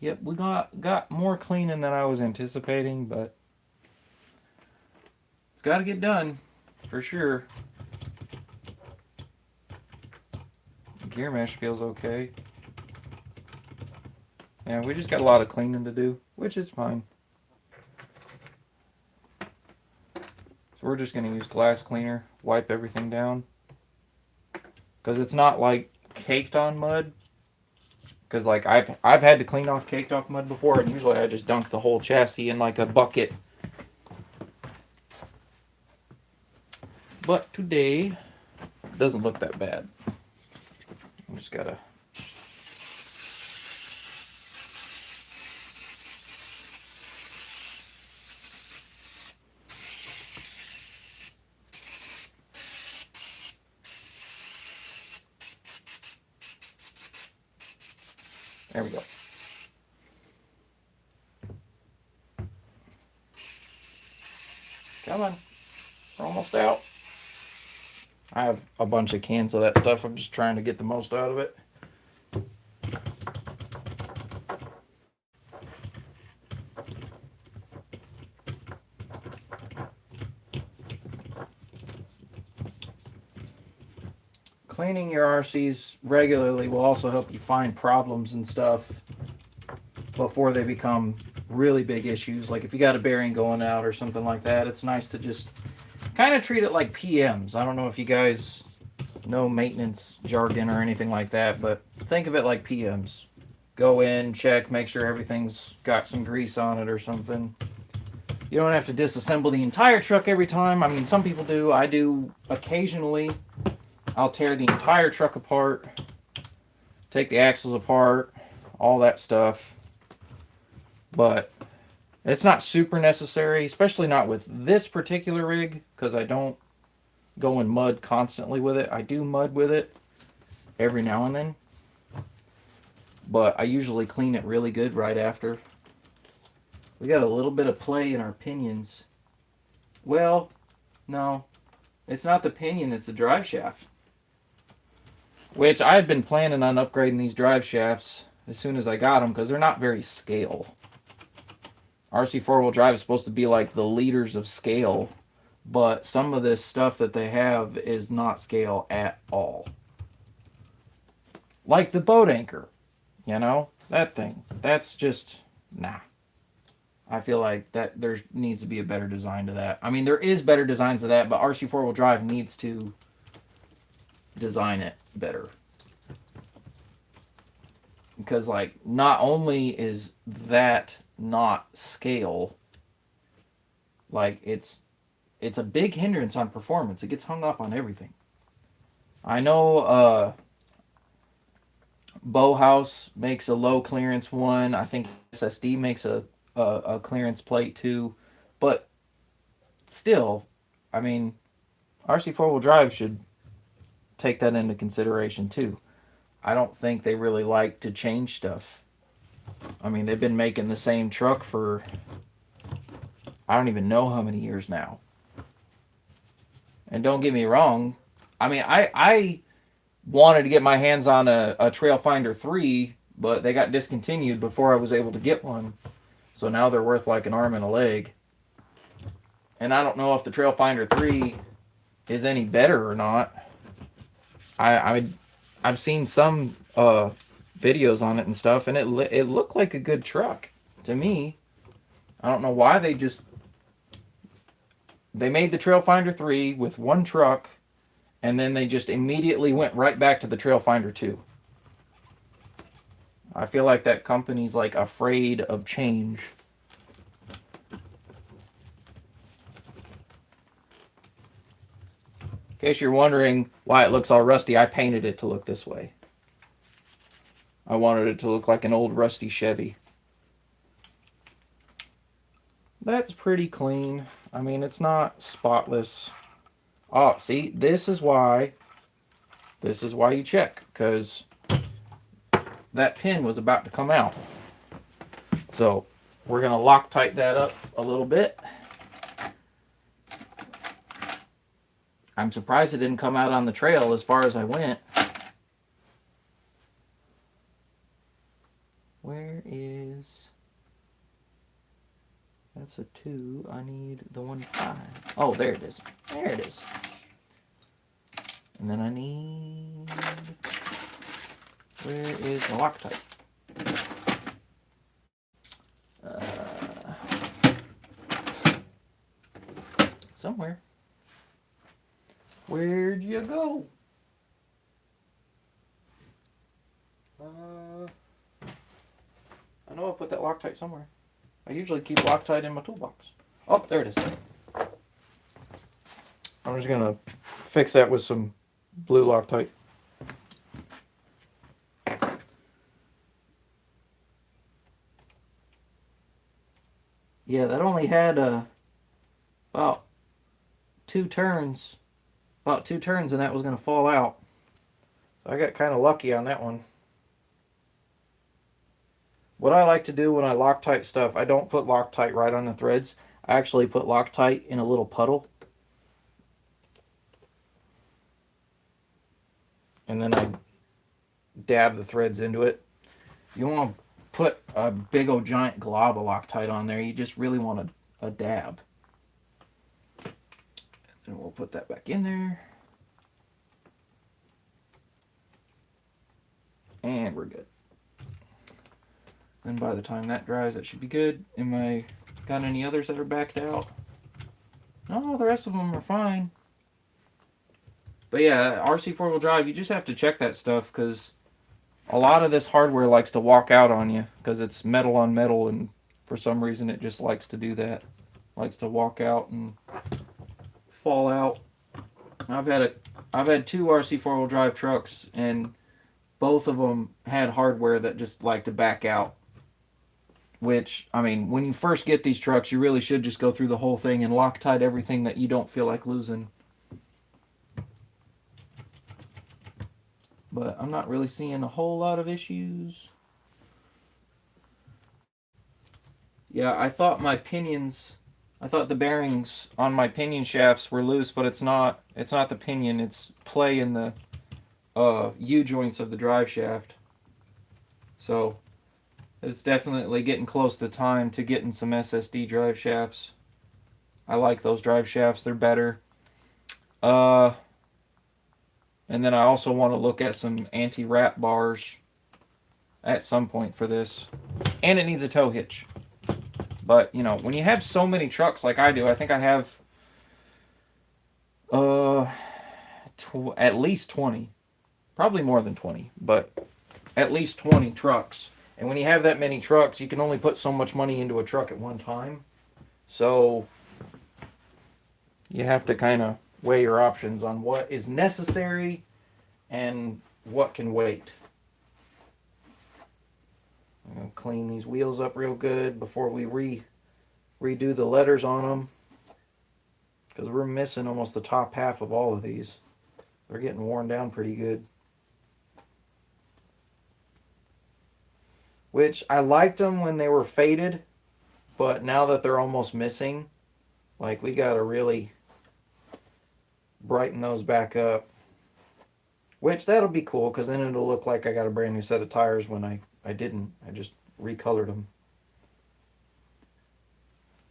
Yep, we got more cleaning than I was anticipating, but it's got to get done for sure. Gear mesh feels okay. Yeah, we just got a lot of cleaning to do, which is fine. So we're just going to use glass cleaner, wipe everything down. Because it's not like caked on mud. Because like I've had to clean off caked off mud before, and usually I just dunk the whole chassis in like a bucket. But today, it doesn't look that bad. I just gotta There we go. Come on. We're almost out. I have a bunch of cans of that stuff. I'm just trying to get the most out of it. Cleaning your RCs regularly will also help you find problems and stuff before they become really big issues. Like if you got a bearing going out or something like that, it's nice to just kind of treat it like PMs. I don't know if you guys know maintenance jargon or anything like that, but think of it like PMs. Go in, check, make sure everything's got some grease on it or something. You don't have to disassemble the entire truck every time. I mean, some people do. I do occasionally. I'll tear the entire truck apart, take the axles apart, all that stuff. But it's not super necessary, especially not with this particular rig, because I don't go in mud constantly with it. I do mud with it every now and then, but I usually clean it really good right after. We got a little bit of play in our pinions. Well, no, it's not the pinion, it's the drive shaft. Which I had been planning on upgrading these drive shafts as soon as I got them because they're not very scale. RC four-wheel drive is supposed to be like the leaders of scale, but some of this stuff that they have is not scale at all. Like the boat anchor, you know, that thing. That's just, nah. I feel like that there needs to be a better design to that. I mean, there is better designs to that, but RC four-wheel drive needs to design it better. Because, like, not only is that not scale, like, it's a big hindrance on performance. It gets hung up on everything. I know Bauhaus makes a low clearance one. I think SSD makes a clearance plate too. But still, I mean, RC four-wheel drive should take that into consideration too. I don't think they really like to change stuff. I mean, they've been making the same truck for I don't even know how many years now. And don't get me wrong, I mean, I wanted to get my hands on a Trailfinder 3, but they got discontinued before I was able to get one. So now they're worth like an arm and a leg. And I don't know if the Trailfinder 3 is any better or not. I've seen some videos on it and stuff, and it looked like a good truck to me. I don't know why they made the Trailfinder 3 with one truck, and then they just immediately went right back to the Trailfinder 2. I feel like that company's like afraid of change. In case you're wondering why it looks all rusty, I painted it to look this way. I wanted it to look like an old rusty Chevy. That's pretty clean. I mean, it's not spotless. Oh, see, this is why you check, because that pin was about to come out. So we're going to Loctite that up a little bit. I'm surprised it didn't come out on the trail as far as I went. Where is... That's a 2. I need the 1.5. Oh, there it is. There it is. And then I need... Where is the Loctite? Somewhere. Where'd you go? I know I put that Loctite somewhere. I usually keep Loctite in my toolbox. Oh, there it is. I'm just gonna fix that with some blue Loctite. Yeah, that only had about 2 turns. About 2 turns and that was gonna fall out. So I got kind of lucky on that one. What I like to do when I Loctite stuff, I don't put Loctite right on the threads. I actually put Loctite in a little puddle. And then I dab the threads into it. You want to put a big old giant glob of Loctite on there. You just really want a dab. And we'll put that back in there. And we're good. Then by the time that dries, that should be good. Am I got any others that are backed out? No, the rest of them are fine. But yeah, RC four-wheel drive, you just have to check that stuff because a lot of this hardware likes to walk out on you because it's metal on metal, and for some reason it just likes to do that. Likes to walk out and fall out. I've had two RC four-wheel drive trucks, and both of them had hardware that just like to back out. Which, I mean, when you first get these trucks, you really should just go through the whole thing and Loctite everything that you don't feel like losing. But I'm not really seeing a whole lot of issues. Yeah, I thought the bearings on my pinion shafts were loose, but it's not. It's not the pinion. It's play in the U-joints of the drive shaft. So it's definitely getting close to time to getting some SSD drive shafts. I like those drive shafts. They're better. And then I also want to look at some anti-wrap bars at some point for this. And it needs a tow hitch. But, you know, when you have so many trucks like I do, I think I have at least 20. Probably more than 20, but at least 20 trucks. And when you have that many trucks, you can only put so much money into a truck at one time. So you have to kind of weigh your options on what is necessary and what can wait. I'm going to clean these wheels up real good before we redo the letters on them, because we're missing almost the top half of all of these. They're getting worn down pretty good. Which I liked them when they were faded, but now that they're almost missing, like, we got to really brighten those back up. Which that'll be cool, because then it'll look like I got a brand new set of tires when I didn't. I just recolored them.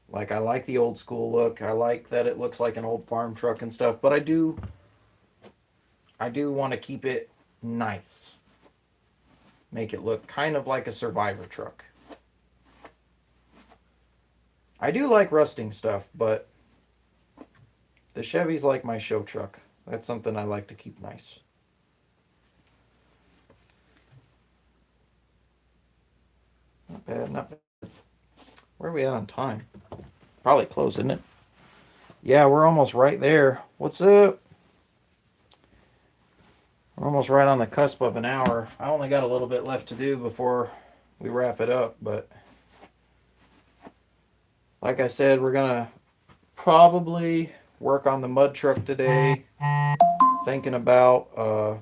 Like, I like the old school look. I like that it looks like an old farm truck and stuff, but I do want to keep it nice. Make it look kind of like a Survivor truck. I do like rusting stuff, but the Chevy's like my show truck. That's something I like to keep nice. Not bad, not bad. Where are we at on time? Probably close, isn't it? Yeah, we're almost right there. What's up? We're almost right on the cusp of an hour. I only got a little bit left to do before we wrap it up, but like I said, we're gonna probably work on the mud truck today. Thinking about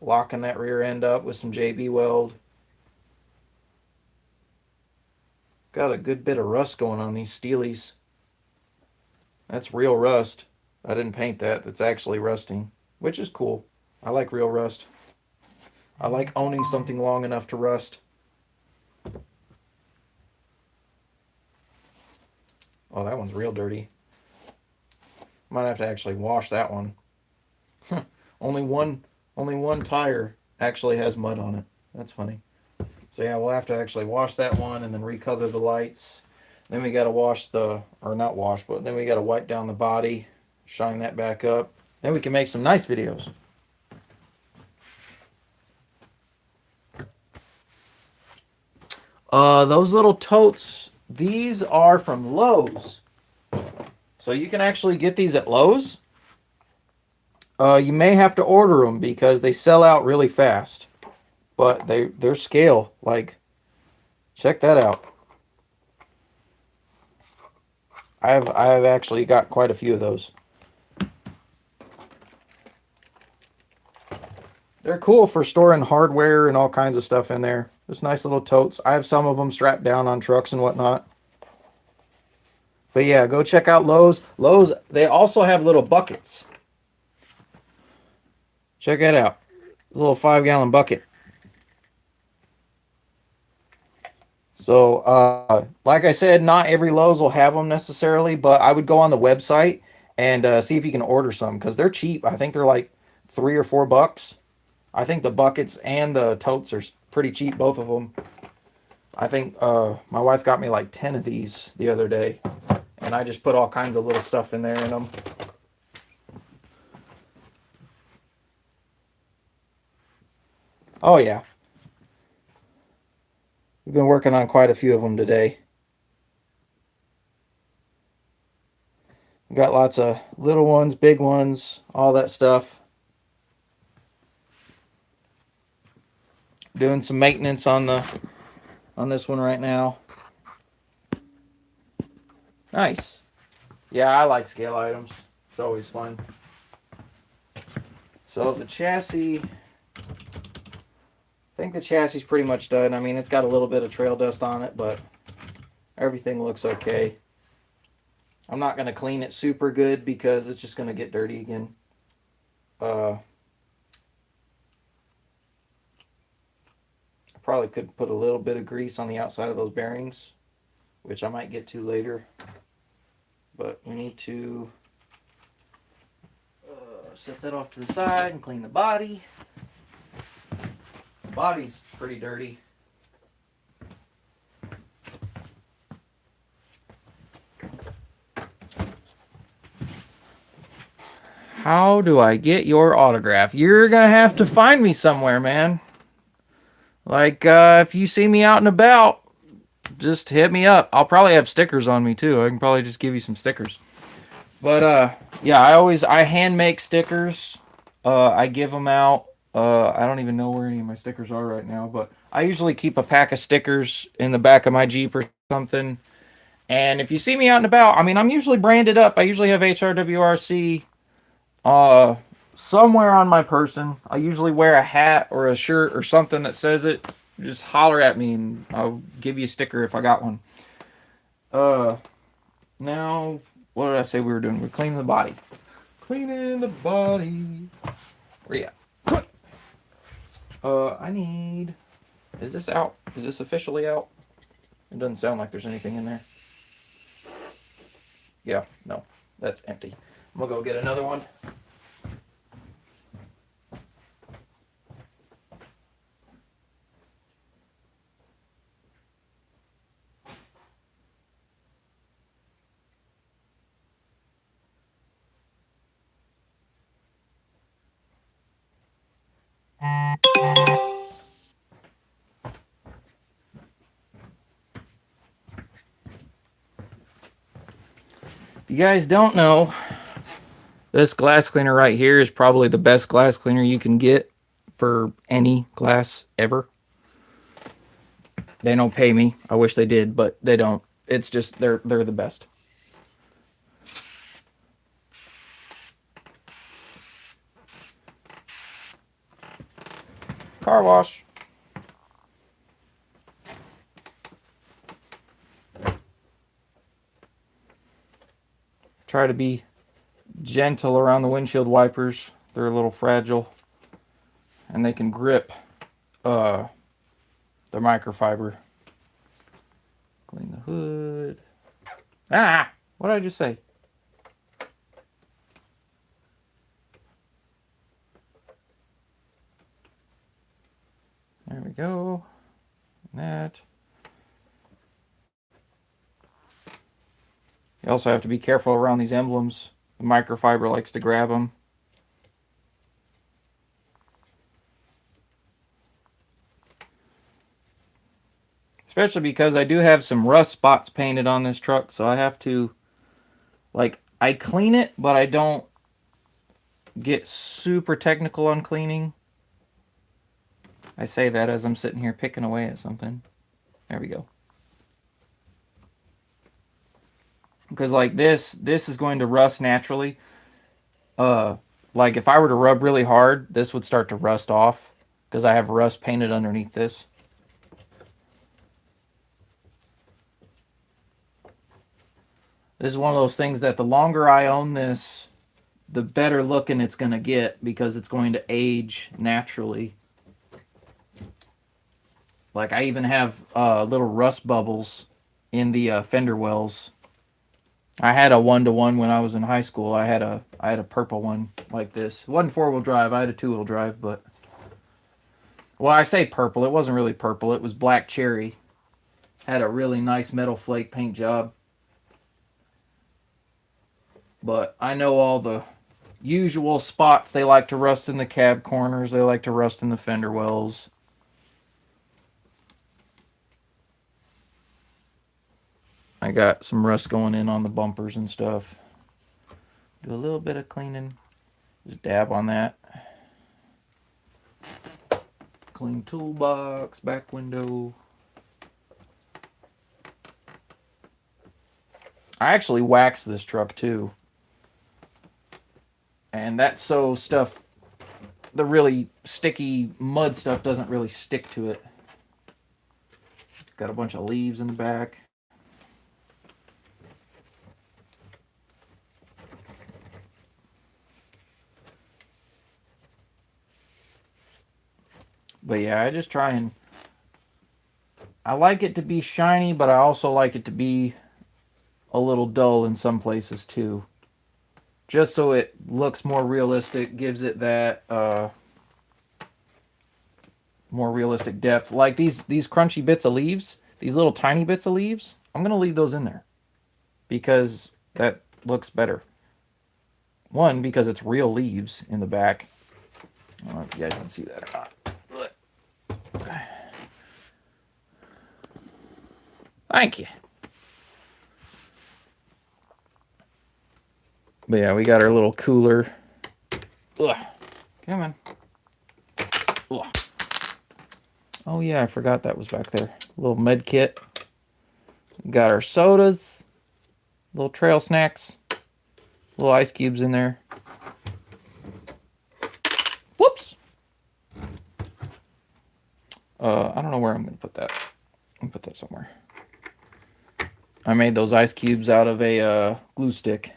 locking that rear end up with some JB Weld. Got a good bit of rust going on these Steelies. That's real rust. I didn't paint that. That's actually rusting, which is cool. I like real rust. I like owning something long enough to rust. Oh, that one's real dirty. Might have to actually wash that one. Only one tire actually has mud on it. That's funny. So yeah, we'll have to actually wash that one and then recolor the lights. Then we got to wash then we got to wipe down the body, shine that back up. Then we can make some nice videos. Those little totes, these are from Lowe's. So you can actually get these at Lowe's. You may have to order them because they sell out really fast. But they're scale. Like, check that out. I have actually got quite a few of those. They're cool for storing hardware and all kinds of stuff in there. Just nice little totes. I have some of them strapped down on trucks and whatnot. But yeah, go check out Lowe's. Lowe's, they also have little buckets. Check that out. A little 5-gallon bucket. So, like I said, not every Lowe's will have them necessarily, but I would go on the website and see if you can order some because they're cheap. I think they're like $3 or $4. I think the buckets and the totes are pretty cheap, both of them. I think my wife got me like 10 of these the other day, and I just put all kinds of little stuff in there in them. Oh, yeah. We've been working on quite a few of them today. We got lots of little ones, big ones, all that stuff. Doing some maintenance on this one right now. Nice. Yeah, I like scale items. It's always fun. So the chassis, I think the chassis is pretty much done. I mean, it's got a little bit of trail dust on it, but everything looks okay. I'm not going to clean it super good because it's just going to get dirty again. I probably could put a little bit of grease on the outside of those bearings, which I might get to later. But we need to set that off to the side and clean the body. The body's pretty dirty. How do I get your autograph? You're gonna have to find me somewhere, man. Like, if you see me out and about, just hit me up. I'll probably have stickers on me too. I can probably just give you some stickers. But yeah, I hand make stickers. I give them out. I don't even know where any of my stickers are right now, but I usually keep a pack of stickers in the back of my Jeep or something. And if you see me out and about, I mean, I'm usually branded up. I usually have HRWRC uh somewhere on my person. I usually wear a hat or a shirt or something that says it. Just holler at me and I'll give you a sticker if I got one. Uh Now, what did I say we were doing? We're cleaning the body. Cleaning the body. Where you at? I need. Is this out? Is this officially out? It doesn't sound like there's anything in there. Yeah, no, that's empty. I'm gonna go get another one. If you guys don't know, this glass cleaner right here is probably the best glass cleaner you can get for any glass ever. They don't pay me. I wish they did, but they don't. It's just they're the best. Car wash. Try to be gentle around the windshield wipers. They're a little fragile and they can grip the microfiber. Clean the hood. Ah, what did I just say? There we go. And that. You also have to be careful around these emblems. The microfiber likes to grab them. Especially because I do have some rust spots painted on this truck, so I have to, like, I clean it, but I don't get super technical on cleaning. I say that as I'm sitting here picking away at something. There we go. Because like this is going to rust naturally. Like if I were to rub really hard, this would start to rust off because I have rust painted underneath this. This is one of those things that the longer I own this, the better looking it's going to get because it's going to age naturally. Like I even have little rust bubbles in the fender wells. I had a 1-to-1 when I was in high school. I had a purple one like this. It wasn't 4-wheel drive. I had a 2-wheel drive, but well, I say purple. It wasn't really purple. It was black cherry. Had a really nice metal flake paint job. But I know all the usual spots. They like to rust in the cab corners. They like to rust in the fender wells. I got some rust going in on the bumpers and stuff. Do a little bit of cleaning. Just dab on that. Clean toolbox, back window. I actually waxed this truck too. And that's so stuff, the really sticky mud stuff doesn't really stick to it. Got a bunch of leaves in the back. But yeah, I just try and I like it to be shiny, but I also like it to be a little dull in some places too. Just so it looks more realistic, gives it that more realistic depth. Like these crunchy bits of leaves, these little tiny bits of leaves, I'm going to leave those in there because that looks better. One, because it's real leaves in the back. I don't know if you guys can see that or not. Thank you. But yeah, we got our little cooler. Ugh. Come on. Ugh. Oh yeah, I forgot that was back there. Little med kit. Got our sodas. Little trail snacks. Little ice cubes in there. Whoops. I don't know where I'm going to put that. I'm going to put that somewhere. I made those ice cubes out of a glue stick.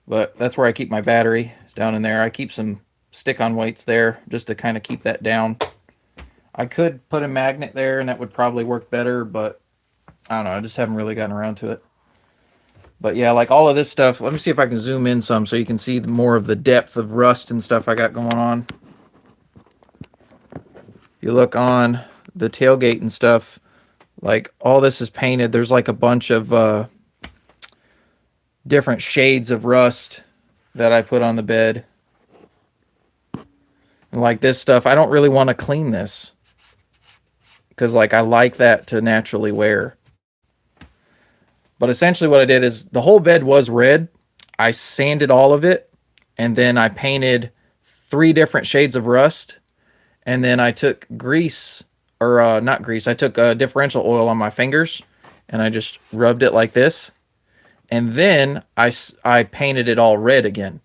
But that's where I keep my battery. It's down in there. I keep some stick-on weights there just to kind of keep that down. I could put a magnet there and that would probably work better, but I don't know. I just haven't really gotten around to it. But yeah, like all of this stuff, let me see if I can zoom in some so you can see more of the depth of rust and stuff I got going on. If you look on the tailgate and stuff, like all this is painted. There's like a bunch of different shades of rust that I put on the bed. And like this stuff, I don't really want to clean this because like I like that to naturally wear. But essentially what I did is the whole bed was red. I sanded all of it and then I painted 3 different shades of rust. And then I took grease, or not grease, I took differential oil on my fingers and I just rubbed it like this. And then I painted it all red again.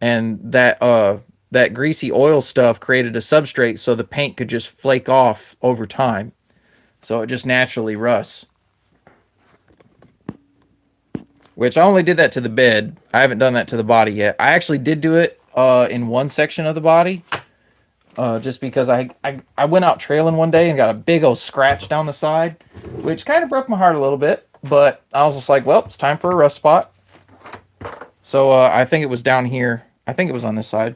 And that greasy oil stuff created a substrate so the paint could just flake off over time. So it just naturally rusts. Which I only did that to the bed. I haven't done that to the body yet. I actually did do it in one section of the body. Just because I went out trailing one day and got a big old scratch down the side. Which kind of broke my heart a little bit. But I was just like, well, it's time for a rust spot. So I think it was down here. I think it was on this side.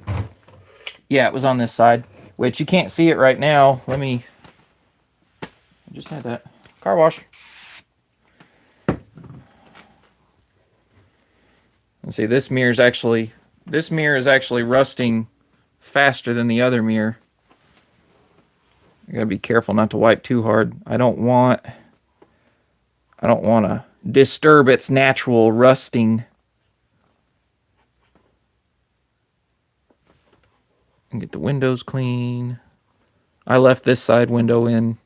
Yeah, it was on this side. Which you can't see it right now. Let me... I just had that. Car wash. And see, this mirror is actually rusting faster than the other mirror. I gotta be careful not to wipe too hard. I don't want to disturb its natural rusting. And get the windows clean. I left this side window in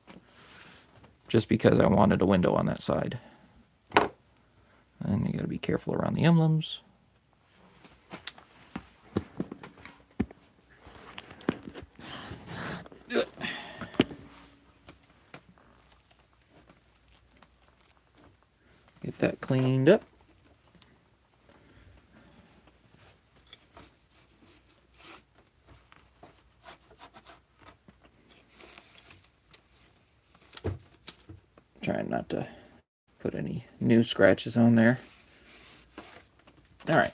just because I wanted a window on that side. And you gotta be careful around the emblems. Get that cleaned up. Trying not to put any new scratches on there. All right.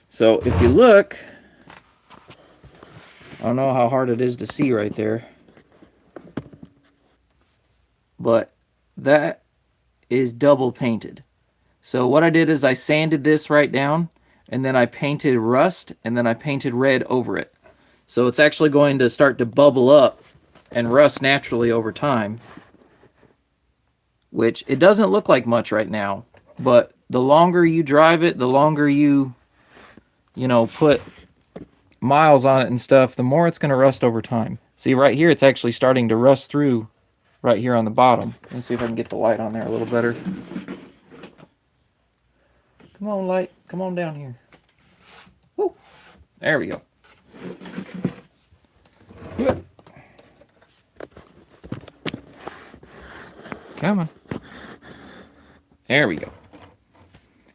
So if you look, I don't know how hard it is to see right there, but that is double painted. So what I did is I sanded this right down, and then I painted rust, and then I painted red over it. So it's actually going to start to bubble up and rust naturally over time, which it doesn't look like much right now, but the longer you drive it, the longer you put miles on it and stuff, the more it's going to rust over time. See, right here, it's actually starting to rust through right here on the bottom. Let me see if I can get the light on there a little better. Come on, light. Come on down here. Woo. There we go. Come on. There we go.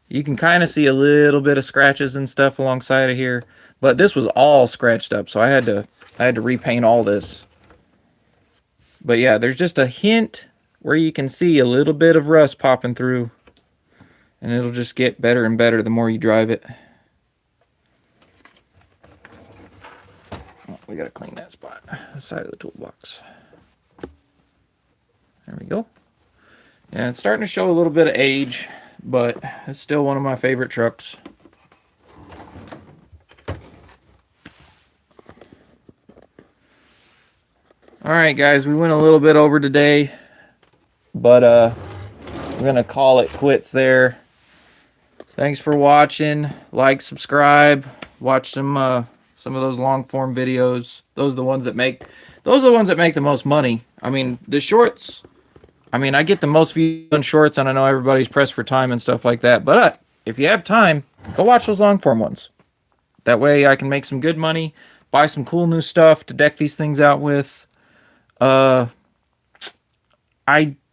You can kind of see a little bit of scratches and stuff alongside of here, but this was all scratched up, so I had to repaint all this. But yeah, there's just a hint where you can see a little bit of rust popping through, and it'll just get better and better the more you drive it. Oh, we gotta clean that spot, the side of the toolbox. There we go. And it's starting to show a little bit of age, but it's still one of my favorite trucks. All right, guys, we went a little bit over today, but we're gonna call it quits there. Thanks for watching. Like, subscribe, watch some of those long form videos. Those are the ones that make the most money. I mean, the shorts. I mean, I get the most views on shorts, and I know everybody's pressed for time and stuff like that. But if you have time, go watch those long form ones. That way I can make some good money, buy some cool new stuff to deck these things out with. I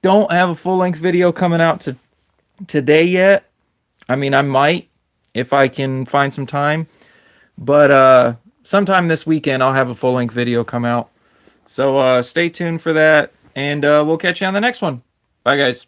don't have a full-length video coming out today yet. I mean, I might if I can find some time. But sometime this weekend, I'll have a full-length video come out. So stay tuned for that. And we'll catch you on the next one. Bye, guys.